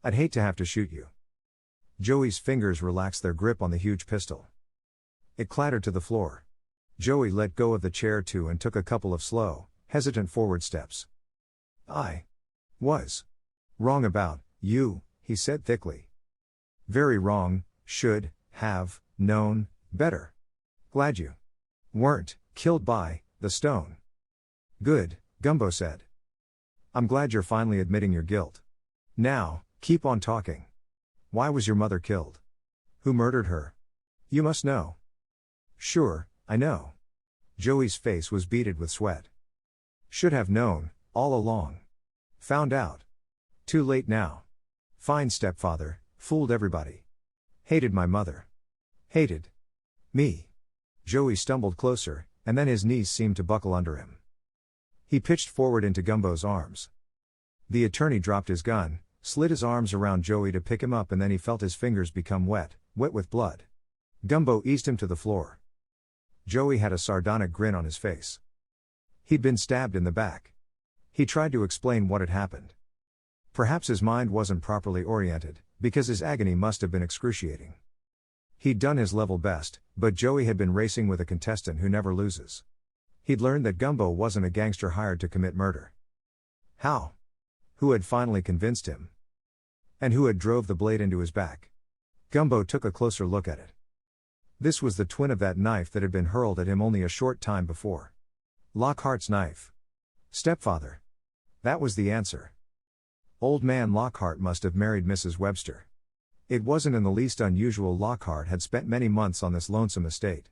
Speaker 1: I'd hate to have to shoot you. Joey's fingers relaxed their grip on the huge pistol. It clattered to the floor. Joey let go of the chair too and took a couple of slow, hesitant forward steps. I was wrong about you, he said thickly. Very wrong, should have known better. Glad you weren't killed by the stone. Good, Gumbo said. I'm glad you're finally admitting your guilt. Now, keep on talking. Why was your mother killed? Who murdered her? You must know. Sure, I know. Joey's face was beaded with sweat. Should have known, all along. Found out. Too late now. Fine stepfather, fooled everybody. Hated my mother. Hated me. Joey stumbled closer, and then his knees seemed to buckle under him. He pitched forward into Gumbo's arms. The attorney dropped his gun, slid his arms around Joey to pick him up, and then he felt his fingers become wet with blood. Gumbo eased him to the floor. Joey had a sardonic grin on his face. He'd been stabbed in the back. He tried to explain what had happened. Perhaps his mind wasn't properly oriented, because his agony must have been excruciating. He'd done his level best, but Joey had been racing with a contestant who never loses. He'd learned that Gumbo wasn't a gangster hired to commit murder. How? Who had finally convinced him? And who had drove the blade into his back? Gumbo took a closer look at it. This was the twin of that knife that had been hurled at him only a short time before. Lockhart's knife. Stepfather. That was the answer. Old man Lockhart must have married Mrs. Webster. It wasn't in the least unusual. Lockhart had spent many months on this lonesome estate.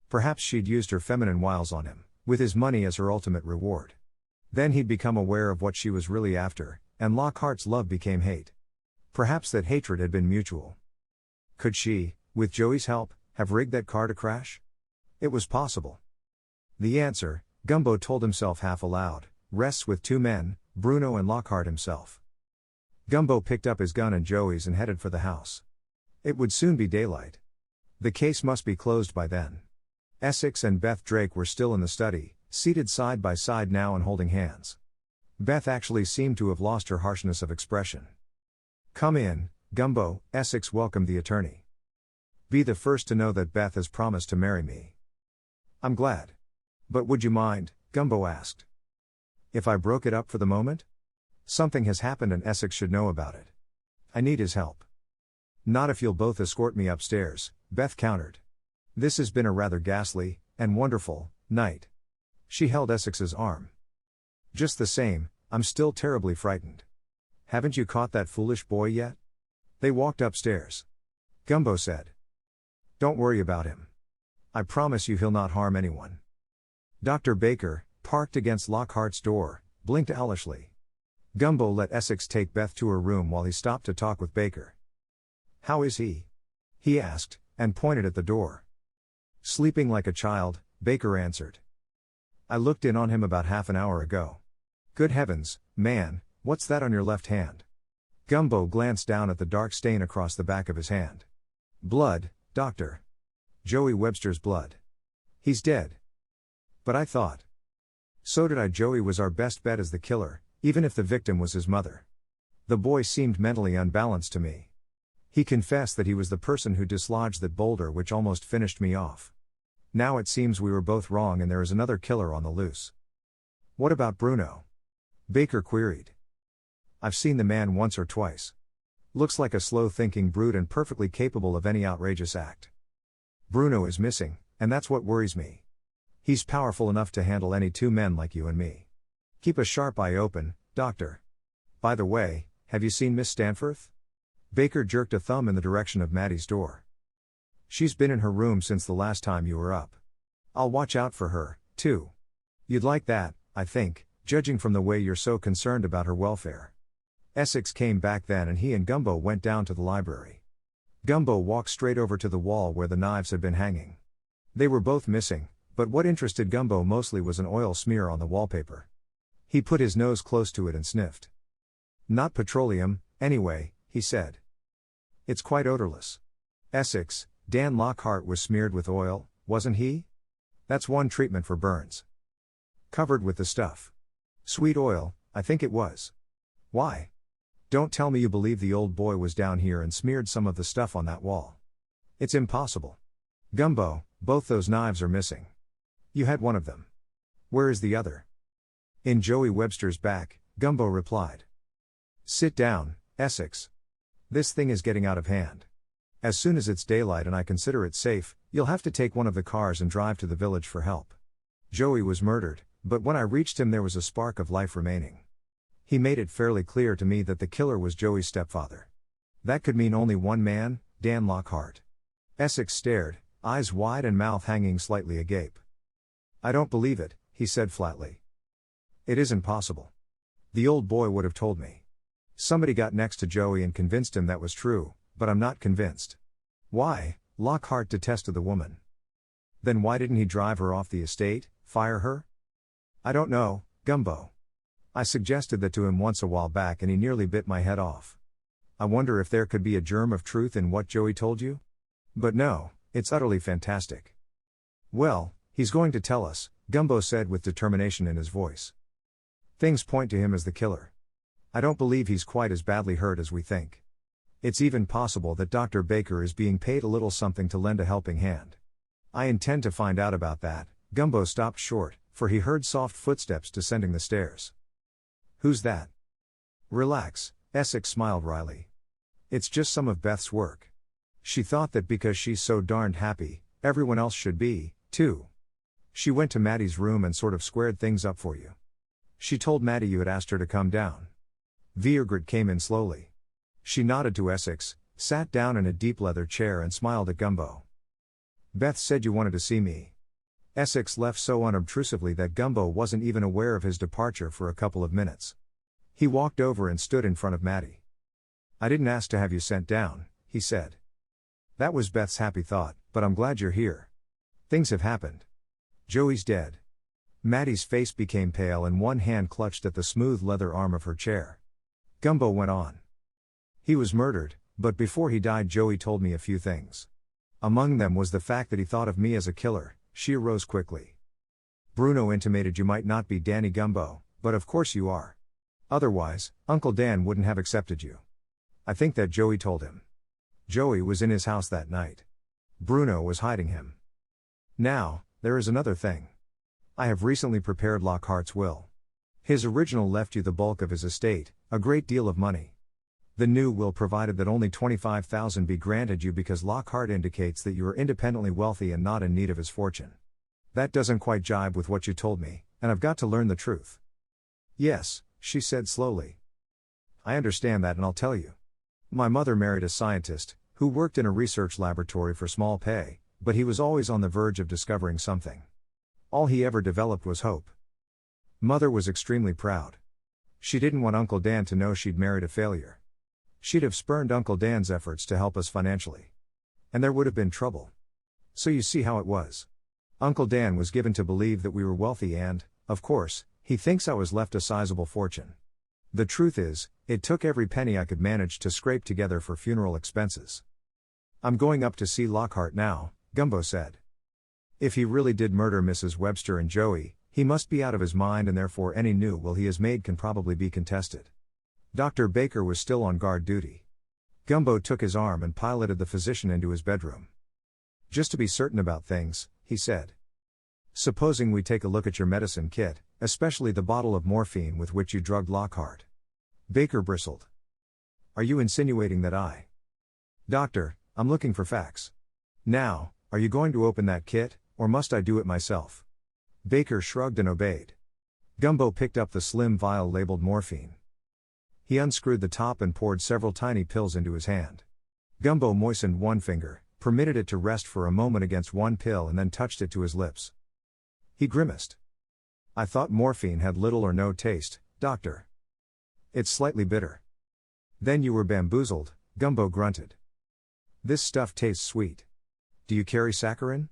Speaker 1: Perhaps she'd used her feminine wiles on him, with his money as her ultimate reward. Then he'd become aware of what she was really after, and Lockhart's love became hate. Perhaps that hatred had been mutual. Could she, with Joey's help, have rigged that car to crash? It was possible. The answer, Gumbo told himself half aloud, rests with two men, Bruno and Lockhart himself. Gumbo picked up his gun and Joey's and headed for the house. It would soon be daylight. The case must be closed by then. Essex and Beth Drake were still in the study, seated side by side now and holding hands. Beth actually seemed to have lost her harshness of expression. "Come in, Gumbo," Essex welcomed the attorney. "Be the first to know that Beth has promised to marry me." "I'm glad. But would you mind," Gumbo asked, "if I broke it up for the moment? Something has happened and Essex should know about it. I need his help." "Not if you'll both escort me upstairs," Beth countered. "This has been a rather ghastly, and wonderful, night." She held Essex's arm. "Just the same, I'm still terribly frightened. Haven't you caught that foolish boy yet?" They walked upstairs. Gumbo said, "Don't worry about him. I promise you he'll not harm anyone." Dr. Baker, parked against Lockhart's door, blinked owlishly. Gumbo let Essex take Beth to her room while he stopped to talk with Baker. "How is he?" he asked, and pointed at the door. "Sleeping like a child," Baker answered. "I looked in on him about half an hour ago." "Good heavens, man, what's that on your left hand?" Gumbo glanced down at the dark stain across the back of his hand. "Blood, doctor. Joey Webster's blood. He's dead." "But I thought." "So did I. Joey was our best bet as the killer, even if the victim was his mother. The boy seemed mentally unbalanced to me. He confessed that he was the person who dislodged that boulder which almost finished me off. Now it seems we were both wrong and there is another killer on the loose." "What about Bruno?" Baker queried. "I've seen the man once or twice. Looks like a slow-thinking brute and perfectly capable of any outrageous act. Bruno is missing, and that's what worries me. He's powerful enough to handle any two men like you and me. Keep a sharp eye open, doctor. By the way, have you seen Miss Stanforth?" Baker jerked a thumb in the direction of Maddie's door. "She's been in her room since the last time you were up. I'll watch out for her, too. You'd like that, I think, judging from the way you're so concerned about her welfare." Essex came back then and he and Gumbo went down to the library. Gumbo walked straight over to the wall where the knives had been hanging. They were both missing, but what interested Gumbo mostly was an oil smear on the wallpaper. He put his nose close to it and sniffed. "Not petroleum, anyway," he said. "It's quite odorless." "Essex, Dan Lockhart was smeared with oil, wasn't he? That's one treatment for burns. Covered with the stuff. Sweet oil, I think it was. Why? Don't tell me you believe the old boy was down here and smeared some of the stuff on that wall. It's impossible. Gumbo, both those knives are missing. You had one of them. Where is the other?" "In Joey Webster's back," Gumbo replied. "Sit down, Essex. This thing is getting out of hand. As soon as it's daylight and I consider it safe, you'll have to take one of the cars and drive to the village for help. Joey was murdered, but when I reached him there was a spark of life remaining. He made it fairly clear to me that the killer was Joey's stepfather. That could mean only one man, Dan Lockhart." Essex stared, eyes wide and mouth hanging slightly agape. "I don't believe it," he said flatly. "It isn't possible. The old boy would have told me. Somebody got next to Joey and convinced him that was true, but I'm not convinced." "Why?" Lockhart detested the woman. Then why didn't he drive her off the estate, fire her? I don't know, Gumbo. I suggested that to him once a while back and he nearly bit my head off. I wonder if there could be a germ of truth in what Joey told you? But no, it's utterly fantastic. Well, he's going to tell us, Gumbo said with determination in his voice. Things point to him as the killer. I don't believe he's quite as badly hurt as we think. It's even possible that Dr. Baker is being paid a little something to lend a helping hand. I intend to find out about that. Gumbo stopped short, for he heard soft footsteps descending the stairs. Who's that? Relax, Essex smiled wryly. It's just some of Beth's work. She thought that because she's so darned happy, everyone else should be, too. She went to Maddie's room and sort of squared things up for you. She told Maddie you had asked her to come down. Viergrit came in slowly. She nodded to Essex, sat down in a deep leather chair and smiled at Gumbo. Beth said you wanted to see me. Essex left so unobtrusively that Gumbo wasn't even aware of his departure for a couple of minutes. He walked over and stood in front of Maddie. I didn't ask to have you sent down, he said. That was Beth's happy thought, but I'm glad you're here. Things have happened. Joey's dead. Maddie's face became pale and one hand clutched at the smooth leather arm of her chair. Gumbo went on. He was murdered, but before he died Joey told me a few things. Among them was the fact that he thought of me as a killer. She arose quickly. Bruno intimated you might not be Danny Gumbo, but of course you are. Otherwise, Uncle Dan wouldn't have accepted you. I think that Joey told him. Joey was in his house that night. Bruno was hiding him. Now, there is another thing. I have recently prepared Lockhart's will. His original left you the bulk of his estate, a great deal of money. The new will provided that only $25,000 be granted you because Lockhart indicates that you are independently wealthy and not in need of his fortune. That doesn't quite jibe with what you told me, and I've got to learn the truth. Yes, she said slowly. I understand that and I'll tell you. My mother married a scientist, who worked in a research laboratory for small pay, but he was always on the verge of discovering something. All he ever developed was hope. Mother was extremely proud. She didn't want Uncle Dan to know she'd married a failure. She'd have spurned Uncle Dan's efforts to help us financially. And there would have been trouble. So you see how it was. Uncle Dan was given to believe that we were wealthy and, of course, he thinks I was left a sizable fortune. The truth is, it took every penny I could manage to scrape together for funeral expenses. I'm going up to see Lockhart now, Gumbo said. If he really did murder Mrs. Webster and Joey, he must be out of his mind and therefore any new will he has made can probably be contested. Dr. Baker was still on guard duty. Gumbo took his arm and piloted the physician into his bedroom. Just to be certain about things, he said. Supposing we take a look at your medicine kit, especially the bottle of morphine with which you drugged Lockhart. Baker bristled. Are you insinuating that I? Doctor, I'm looking for facts. Now, are you going to open that kit, or must I do it myself? Baker shrugged and obeyed. Gumbo picked up the slim vial labeled morphine. He unscrewed the top and poured several tiny pills into his hand. Gumbo moistened one finger, permitted it to rest for a moment against one pill and then touched it to his lips. He grimaced. I thought morphine had little or no taste, doctor. It's slightly bitter. Then you were bamboozled, Gumbo grunted. This stuff tastes sweet. Do you carry saccharin?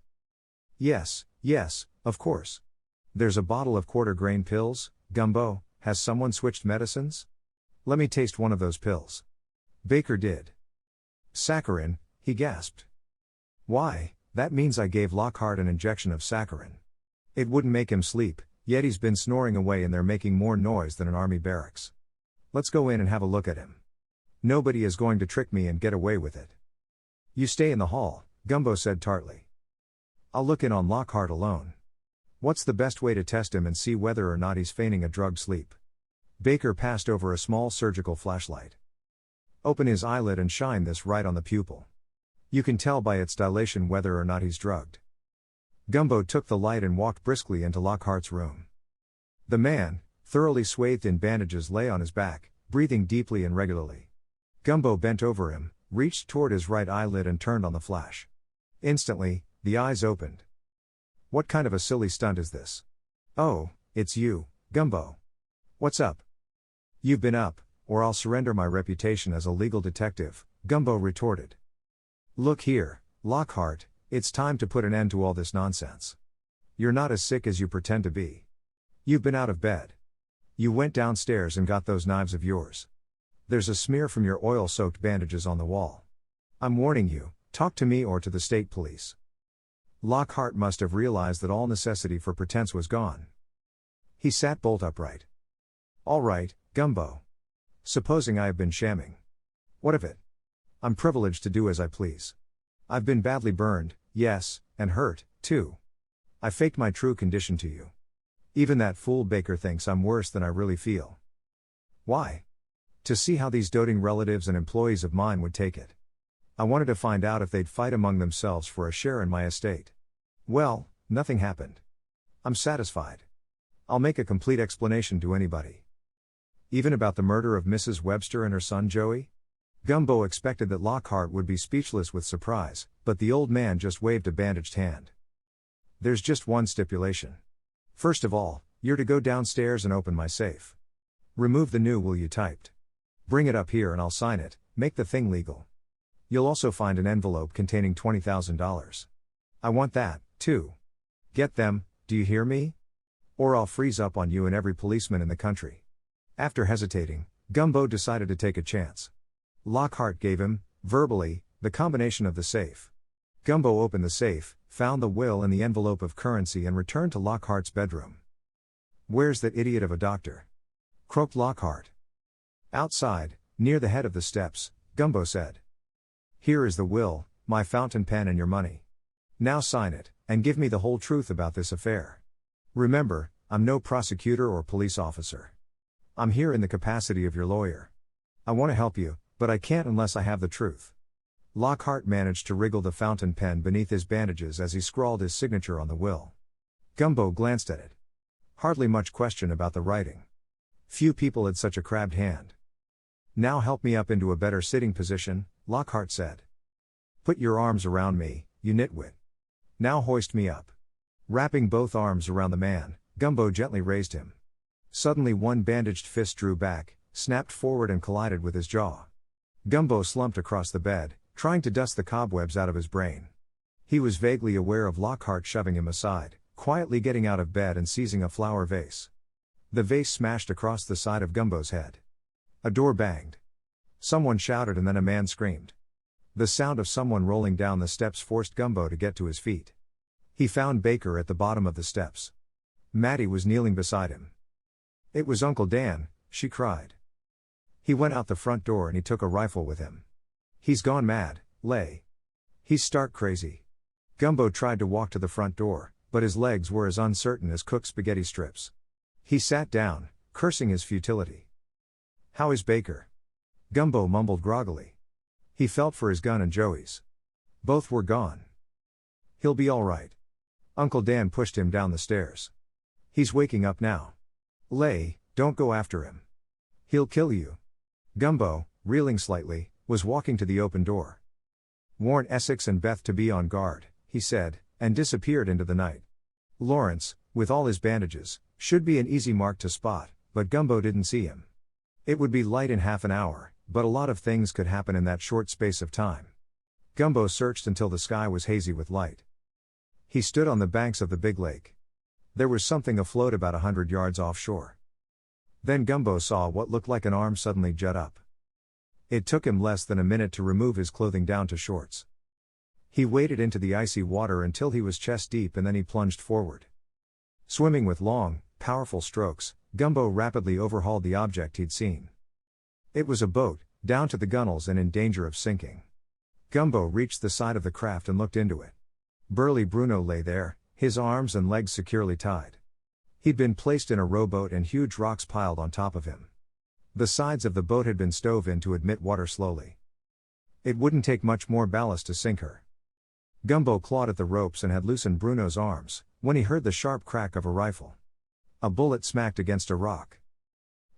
Speaker 1: Yes, of course. There's a bottle of quarter-grain pills, Gumbo. Has someone switched medicines? Let me taste one of those pills. Baker did. Saccharin, he gasped. Why, that means I gave Lockhart an injection of saccharin. It wouldn't make him sleep, yet he's been snoring away and they're making more noise than an army barracks. Let's go in and have a look at him. Nobody is going to trick me and get away with it. You stay in the hall, Gumbo said tartly. I'll look in on Lockhart alone. What's the best way to test him and see whether or not he's feigning a drugged sleep? Baker passed over a small surgical flashlight. Open his eyelid and shine this right on the pupil. You can tell by its dilation whether or not he's drugged. Gumbo took the light and walked briskly into Lockhart's room. The man, thoroughly swathed in bandages, lay on his back, breathing deeply and regularly. Gumbo bent over him, reached toward his right eyelid and turned on the flash. Instantly, the eyes opened. What kind of a silly stunt is this? Oh, it's you, Gumbo. What's up? You've been up, or I'll surrender my reputation as a legal detective, Gumbo retorted. Look here, Lockhart, It's time to put an end to all this nonsense. You're not as sick as you pretend to be. You've been out of bed. You went downstairs and got those knives of yours. There's a smear from your oil-soaked bandages on the wall. I'm warning you, talk to me or to the state police. Lockhart must have realized that all necessity for pretense was gone. He sat bolt upright. All right, Gumbo. Supposing I have been shamming. What of it? I'm privileged to do as I please. I've been badly burned, yes, and hurt, too. I faked my true condition to you. Even that fool Baker thinks I'm worse than I really feel. Why? To see how these doting relatives and employees of mine would take it. I wanted to find out if they'd fight among themselves for a share in my estate. Well, nothing happened. I'm satisfied. I'll make a complete explanation to anybody. Even about the murder of Mrs. Webster and her son Joey? Gumbo expected that Lockhart would be speechless with surprise, but the old man just waved a bandaged hand. There's just one stipulation. First of all, you're to go downstairs and open my safe. Remove the new will you typed. Bring it up here and I'll sign it, make the thing legal. You'll also find an envelope containing $20,000. I want that, too. Get them, do you hear me? Or I'll freeze up on you and every policeman in the country. After hesitating, Gumbo decided to take a chance. Lockhart gave him, verbally, the combination of the safe. Gumbo opened the safe, found the will and the envelope of currency and returned to Lockhart's bedroom. Where's that idiot of a doctor? Croaked Lockhart. Outside, near the head of the steps, Gumbo said. Here is the will, my fountain pen and your money. Now sign it, and give me the whole truth about this affair. Remember, I'm no prosecutor or police officer. I'm here in the capacity of your lawyer. I want to help you, but I can't unless I have the truth. Lockhart managed to wriggle the fountain pen beneath his bandages as he scrawled his signature on the will. Gumbo glanced at it. Hardly much question about the writing. Few people had such a crabbed hand. Now help me up into a better sitting position, Lockhart said. Put your arms around me, you nitwit. Now hoist me up. Wrapping both arms around the man, Gumbo gently raised him. Suddenly one bandaged fist drew back, snapped forward and collided with his jaw. Gumbo slumped across the bed, trying to dust the cobwebs out of his brain. He was vaguely aware of Lockhart shoving him aside, quietly getting out of bed and seizing a flower vase. The vase smashed across the side of Gumbo's head. A door banged. Someone shouted and then a man screamed. The sound of someone rolling down the steps forced Gumbo to get to his feet. He found Baker at the bottom of the steps. Mattie was kneeling beside him. It was Uncle Dan, she cried. He went out the front door and he took a rifle with him. He's gone mad, Lay. He's stark crazy. Gumbo tried to walk to the front door, but his legs were as uncertain as cooked spaghetti strips. He sat down, cursing his futility. How is Baker? Gumbo mumbled groggily. He felt for his gun and Joey's. Both were gone. He'll be all right. Uncle Dan pushed him down the stairs. He's waking up now. Lay, don't go after him. He'll kill you. Gumbo, reeling slightly, was walking to the open door. Warn Essex and Beth to be on guard, he said, and disappeared into the night. Lawrence, with all his bandages, should be an easy mark to spot, but Gumbo didn't see him. It would be light in half an hour, but a lot of things could happen in that short space of time. Gumbo searched until the sky was hazy with light. He stood on the banks of the big lake. There was something afloat about 100 yards offshore. Then Gumbo saw what looked like an arm suddenly jut up. It took him less than a minute to remove his clothing down to shorts. He waded into the icy water until he was chest deep and then he plunged forward. Swimming with long, powerful strokes, Gumbo rapidly overhauled the object he'd seen. It was a boat, down to the gunwales and in danger of sinking. Gumbo reached the side of the craft and looked into it. Burly Bruno lay there, his arms and legs securely tied. He'd been placed in a rowboat and huge rocks piled on top of him. The sides of the boat had been stove in to admit water slowly. It wouldn't take much more ballast to sink her. Gumbo clawed at the ropes and had loosened Bruno's arms, when he heard the sharp crack of a rifle. A bullet smacked against a rock.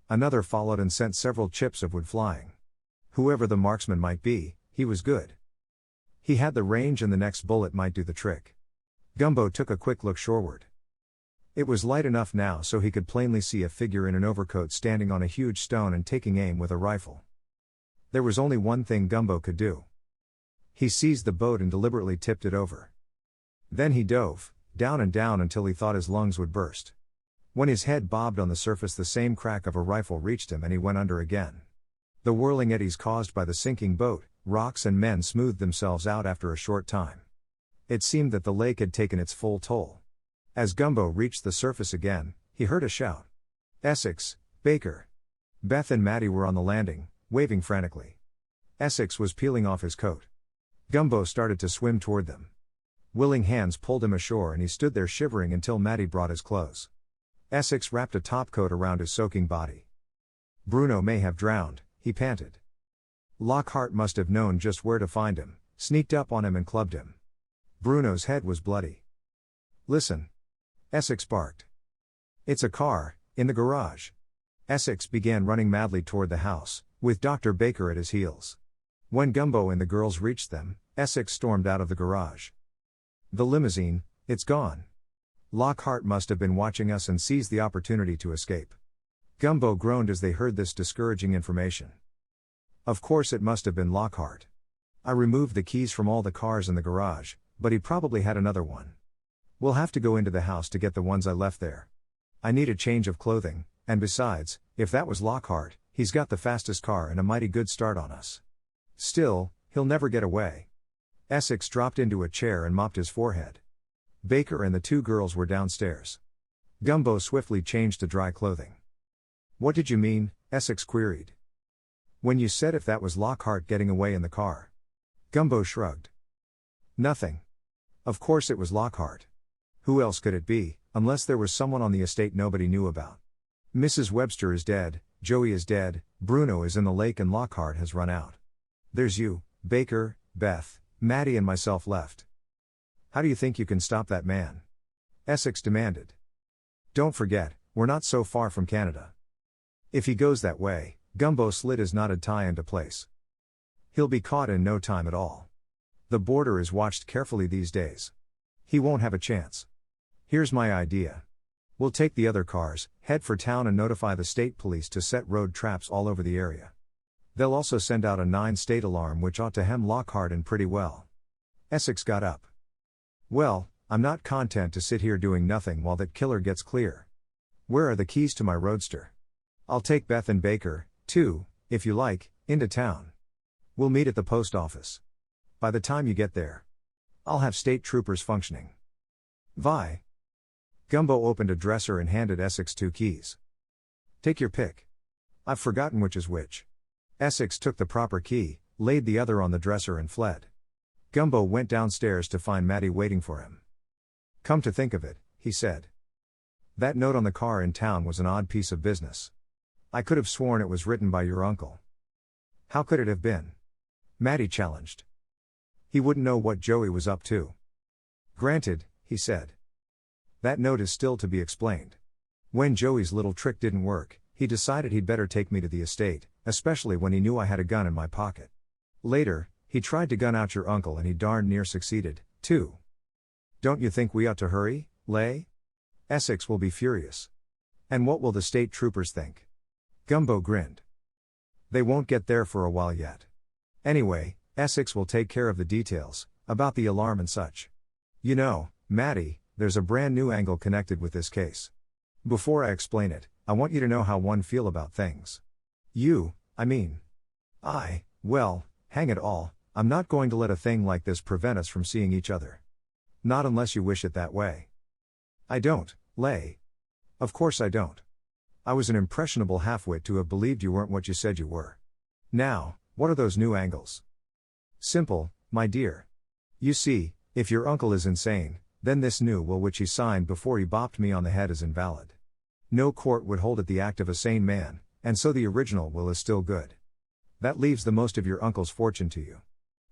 Speaker 1: Another followed and sent several chips of wood flying. Whoever the marksman might be, he was good. He had the range and the next bullet might do the trick. Gumbo took a quick look shoreward. It was light enough now so he could plainly see a figure in an overcoat standing on a huge stone and taking aim with a rifle. There was only one thing Gumbo could do. He seized the boat and deliberately tipped it over. Then he dove, down and down until he thought his lungs would burst. When his head bobbed on the surface, the same crack of a rifle reached him and he went under again. The whirling eddies caused by the sinking boat, rocks and men smoothed themselves out after a short time. It seemed that the lake had taken its full toll. As Gumbo reached the surface again, he heard a shout. Essex, Baker. Beth and Maddie were on the landing, waving frantically. Essex was peeling off his coat. Gumbo started to swim toward them. Willing hands pulled him ashore and he stood there shivering until Maddie brought his clothes. Essex wrapped a topcoat around his soaking body. Bruno may have drowned, he panted. Lockhart must have known just where to find him, sneaked up on him and clubbed him. Bruno's head was bloody. Listen. Essex barked. It's a car, in the garage. Essex began running madly toward the house, with Dr. Baker at his heels. When Gumbo and the girls reached them, Essex stormed out of the garage. The limousine, it's gone. Lockhart must have been watching us and seized the opportunity to escape. Gumbo groaned as they heard this discouraging information. Of course it must have been Lockhart. I removed the keys from all the cars in the garage, but he probably had another one. We'll have to go into the house to get the ones I left there. I need a change of clothing, and besides, if that was Lockhart, he's got the fastest car and a mighty good start on us. Still, he'll never get away. Essex dropped into a chair and mopped his forehead. Baker and the two girls were downstairs. Gumbo swiftly changed to dry clothing. What did you mean? Essex queried. When you said if that was Lockhart getting away in the car. Gumbo shrugged. Nothing. Of course it was Lockhart. Who else could it be, unless there was someone on the estate nobody knew about? Mrs. Webster is dead, Joey is dead, Bruno is in the lake and Lockhart has run out. There's you, Baker, Beth, Maddie and myself left. How do you think you can stop that man? Essex demanded. Don't forget, we're not so far from Canada. If he goes that way, Gumbo slid his knotted tie into place. He'll be caught in no time at all. The border is watched carefully these days. He won't have a chance. Here's my idea. We'll take the other cars, head for town and notify the state police to set road traps all over the area. They'll also send out a 9-state alarm which ought to hem Lockhart in pretty well. Essex got up. Well, I'm not content to sit here doing nothing while that killer gets clear. Where are the keys to my roadster? I'll take Beth and Baker, too, if you like, into town. We'll meet at the post office. By the time you get there, I'll have state troopers functioning. Vi. Gumbo opened a dresser and handed Essex 2 keys. Take your pick. I've forgotten which is which. Essex took the proper key, laid the other on the dresser and fled. Gumbo went downstairs to find Maddie waiting for him. Come to think of it, he said. That note on the car in town was an odd piece of business. I could have sworn it was written by your uncle. How could it have been? Maddie challenged. He wouldn't know what Joey was up to. Granted, he said. That note is still to be explained. When Joey's little trick didn't work, he decided he'd better take me to the estate, especially when he knew I had a gun in my pocket. Later, he tried to gun out your uncle and he darn near succeeded, too. Don't you think we ought to hurry, Lay? Essex will be furious. And what will the state troopers think? Gumbo grinned. They won't get there for a while yet. Anyway, Essex will take care of the details, about the alarm and such. You know, Maddie, there's a brand new angle connected with this case. Before I explain it, I want you to know how one feel about things. Well, hang it all, I'm not going to let a thing like this prevent us from seeing each other. Not unless you wish it that way. I don't, Lay. Of course I don't. I was an impressionable halfwit to have believed you weren't what you said you were. Now, what are those new angles? Simple, my dear. You see, if your uncle is insane, then this new will which he signed before he bopped me on the head is invalid. No court would hold it the act of a sane man, and so the original will is still good. That leaves the most of your uncle's fortune to you.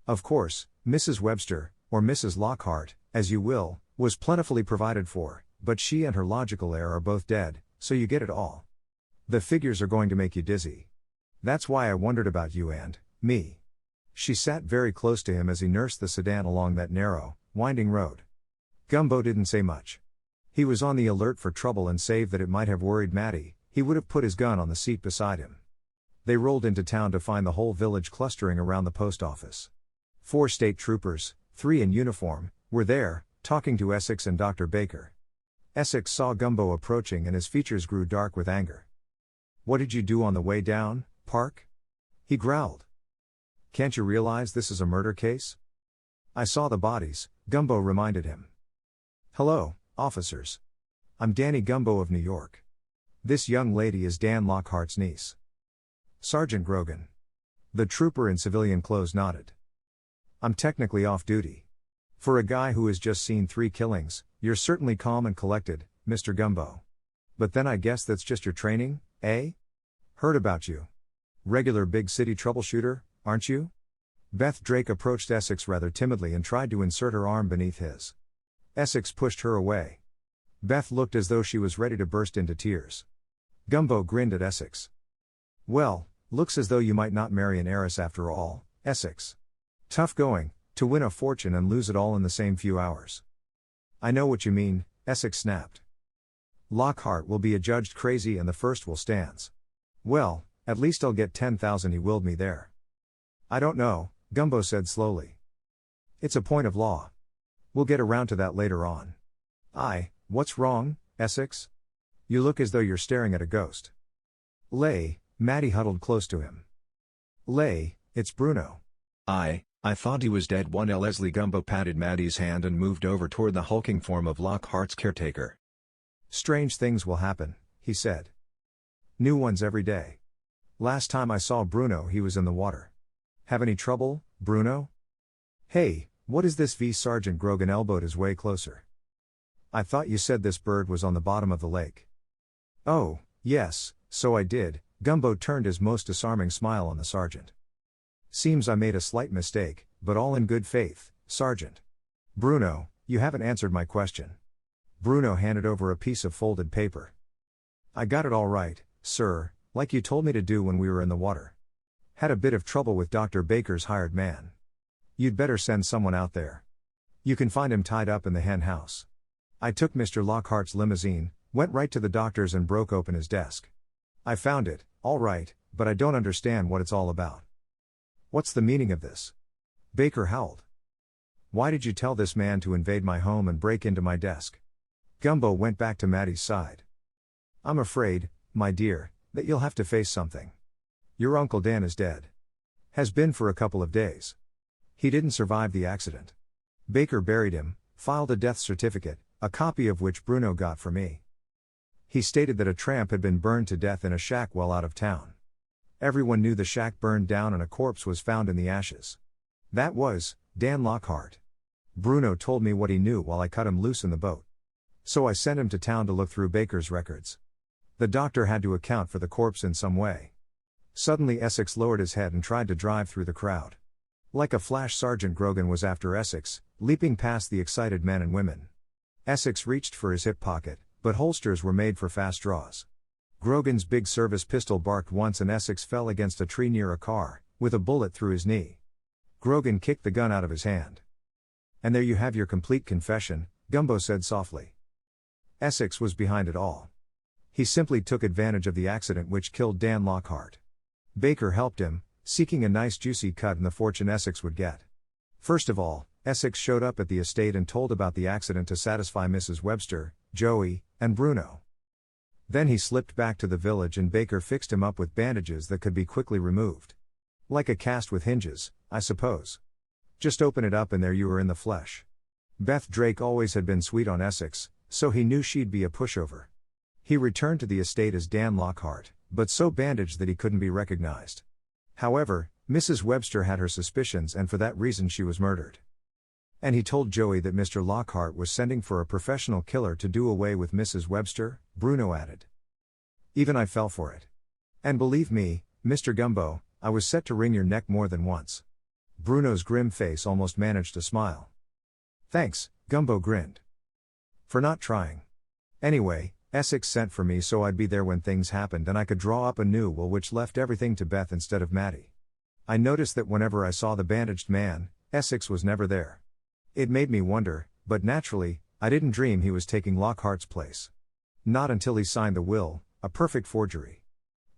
Speaker 1: Of course, Mrs. Webster, or Mrs. Lockhart, as you will, was plentifully provided for, but she and her logical heir are both dead, so you get it all. The figures are going to make you dizzy. That's why I wondered about you and me. She sat very close to him as he nursed the sedan along that narrow, winding road. Gumbo didn't say much. He was on the alert for trouble and save that it might have worried Maddie, he would have put his gun on the seat beside him. They rolled into town to find the whole village clustering around the post office. 4 state troopers, 3 in uniform, were there, talking to Essex and Dr. Baker. Essex saw Gumbo approaching and his features grew dark with anger. "What did you do on the way down, Park?" he growled. "Can't you realize this is a murder case?" "I saw the bodies," Gumbo reminded him. "Hello, officers. I'm Danny Gumbo of New York. This young lady is Dan Lockhart's niece." Sergeant Grogan. The trooper in civilian clothes nodded. "I'm technically off duty. For a guy who has just seen 3 killings, you're certainly calm and collected, Mr. Gumbo. But then I guess that's just your training, eh? Heard about you. Regular big city troubleshooter, aren't you?" Beth Drake approached Essex rather timidly and tried to insert her arm beneath his. Essex pushed her away. Beth looked as though she was ready to burst into tears. Gumbo grinned at Essex. "Well, looks as though you might not marry an heiress after all, Essex. Tough going, to win a fortune and lose it all in the same few hours." "I know what you mean," Essex snapped. "Lockhart will be adjudged crazy and the first will stands. Well, at least I'll get 10,000 he willed me there." "I don't know," Gumbo said slowly. "It's a point of law. We'll get around to that later on." What's wrong, Essex? You look as though you're staring at a ghost." Maddie huddled close to him. It's Bruno."
Speaker 2: I thought he was dead." Leslie Gumbo patted Maddie's hand and moved over toward the hulking form of Lockhart's caretaker.
Speaker 1: "Strange things will happen," he said. "New ones every day. Last time I saw Bruno he was in the water. Have any trouble, Bruno?" "Hey, what is this?" Sergeant Grogan elbowed his way closer. "I thought you said this bird was on the bottom of the lake." "Oh, yes, so I did." Gumbo turned his most disarming smile on the sergeant. "Seems I made a slight mistake, but all in good faith, Sergeant." "Bruno, you haven't answered my question." Bruno handed over a piece of folded paper. "I got it all right, sir, like you told me to do when we were in the water. Had a bit of trouble with Dr. Baker's hired man. You'd better send someone out there. You can find him tied up in the hen house. I took Mr. Lockhart's limousine, went right to the doctor's and broke open his desk. I found it, all right, but I don't understand what it's all about." "What's the meaning of this?" Baker howled. "Why did you tell this man to invade my home and break into my desk?" Gumbo went back to Maddie's side. "I'm afraid, my dear, that you'll have to face something. Your Uncle Dan is dead. Has been for a couple of days. He didn't survive the accident. Baker buried him, filed a death certificate, a copy of which Bruno got for me. He stated that a tramp had been burned to death in a shack well out of town. Everyone knew the shack burned down and a corpse was found in the ashes. That was Dan Lockhart. Bruno told me what he knew while I cut him loose in the boat. So I sent him to town to look through Baker's records. The doctor had to account for the corpse in some way." Suddenly Essex lowered his head and tried to drive through the crowd. Like a flash, Sergeant Grogan was after Essex, leaping past the excited men and women. Essex reached for his hip pocket, but holsters were made for fast draws. Grogan's big service pistol barked once and Essex fell against a tree near a car, with a bullet through his knee. Grogan kicked the gun out of his hand. "And there you have your complete confession," Gumbo said softly. Essex was behind it all. He simply took advantage of the accident which killed Dan Lockhart. Baker helped him, seeking a nice juicy cut in the fortune Essex would get. First of all, Essex showed up at the estate and told about the accident to satisfy Mrs. Webster, Joey, and Bruno. Then he slipped back to the village and Baker fixed him up with bandages that could be quickly removed. Like a cast with hinges, I suppose. Just open it up and there you are in the flesh. Beth Drake always had been sweet on Essex, so he knew she'd be a pushover. He returned to the estate as Dan Lockhart, but so bandaged that he couldn't be recognized. However, Mrs. Webster had her suspicions and for that reason she was murdered. And he told Joey that Mr. Lockhart was sending for a professional killer to do away with Mrs. Webster, Bruno added. Even I fell for it. And believe me, Mr. Gumbo, I was set to wring your neck more than once. Bruno's grim face almost managed a smile. Thanks, Gumbo grinned. For not trying. Anyway, Essex sent for me so I'd be there when things happened and I could draw up a new will which left everything to Beth instead of Maddie. I noticed that whenever I saw the bandaged man, Essex was never there. It made me wonder, but naturally, I didn't dream he was taking Lockhart's place. Not until he signed the will, a perfect forgery.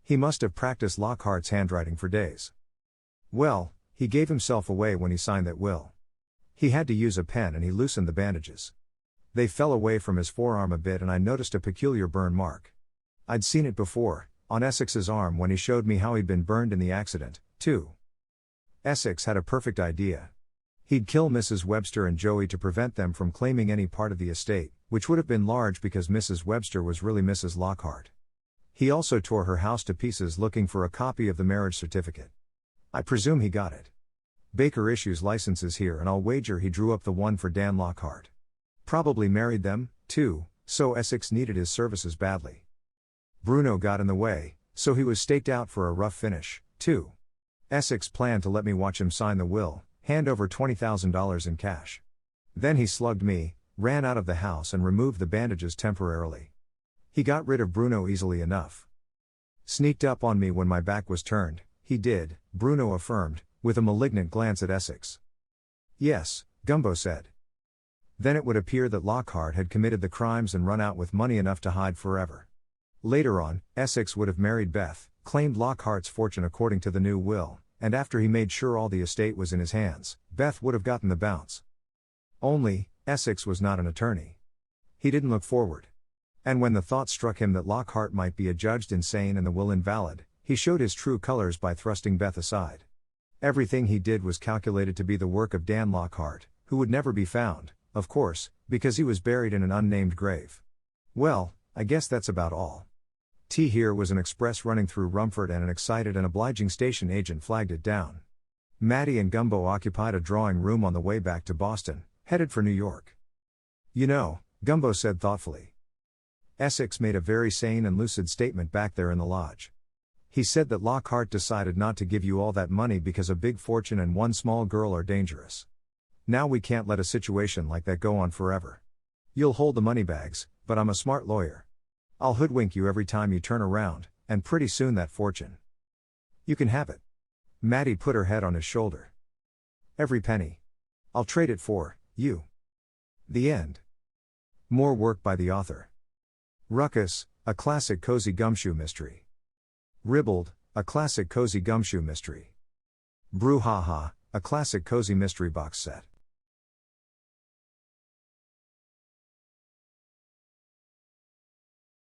Speaker 1: He must have practiced Lockhart's handwriting for days. Well, he gave himself away when he signed that will. He had to use a pen and he loosened the bandages. They fell away from his forearm a bit and I noticed a peculiar burn mark. I'd seen it before, on Essex's arm when he showed me how he'd been burned in the accident, too. Essex had a perfect idea. He'd kill Mrs. Webster and Joey to prevent them from claiming any part of the estate, which would have been large because Mrs. Webster was really Mrs. Lockhart. He also tore her house to pieces looking for a copy of the marriage certificate. I presume he got it. Baker issues licenses here and I'll wager he drew up the one for Dan Lockhart. Probably married them, too, so Essex needed his services badly. Bruno got in the way, so he was staked out for a rough finish, too. Essex planned to let me watch him sign the will, hand over $20,000 in cash. Then he slugged me, ran out of the house and removed the bandages temporarily. He got rid of Bruno easily enough. Sneaked up on me when my back was turned, he did, Bruno affirmed, with a malignant glance at Essex. Yes, Gumbo said. Then it would appear that Lockhart had committed the crimes and run out with money enough to hide forever. Later on, Essex would have married Beth, claimed Lockhart's fortune according to the new will, and after he made sure all the estate was in his hands, Beth would have gotten the bounce. Only, Essex was not an attorney. He didn't look forward. And when the thought struck him that Lockhart might be adjudged insane and the will invalid, he showed his true colors by thrusting Beth aside. Everything he did was calculated to be the work of Dan Lockhart, who would never be found, of course, because he was buried in an unnamed grave. Well, I guess that's about all. Here was an express running through Rumford and an excited and obliging station agent flagged it down. Maddie and Gumbo occupied a drawing room on the way back to Boston, headed for New York. You know, Gumbo said thoughtfully. Essex made a very sane and lucid statement back there in the lodge. He said that Lockhart decided not to give you all that money because a big fortune and one small girl are dangerous. Now we can't let a situation like that go on forever. You'll hold the money bags, but I'm a smart lawyer. I'll hoodwink you every time you turn around, and pretty soon that fortune. You can have it. Maddie put her head on his shoulder. Every penny. I'll trade it for you. The end. More work by the author. Ruckus, a classic cozy gumshoe mystery. Ribbled, a classic cozy gumshoe mystery. Brouhaha, a classic cozy mystery box set.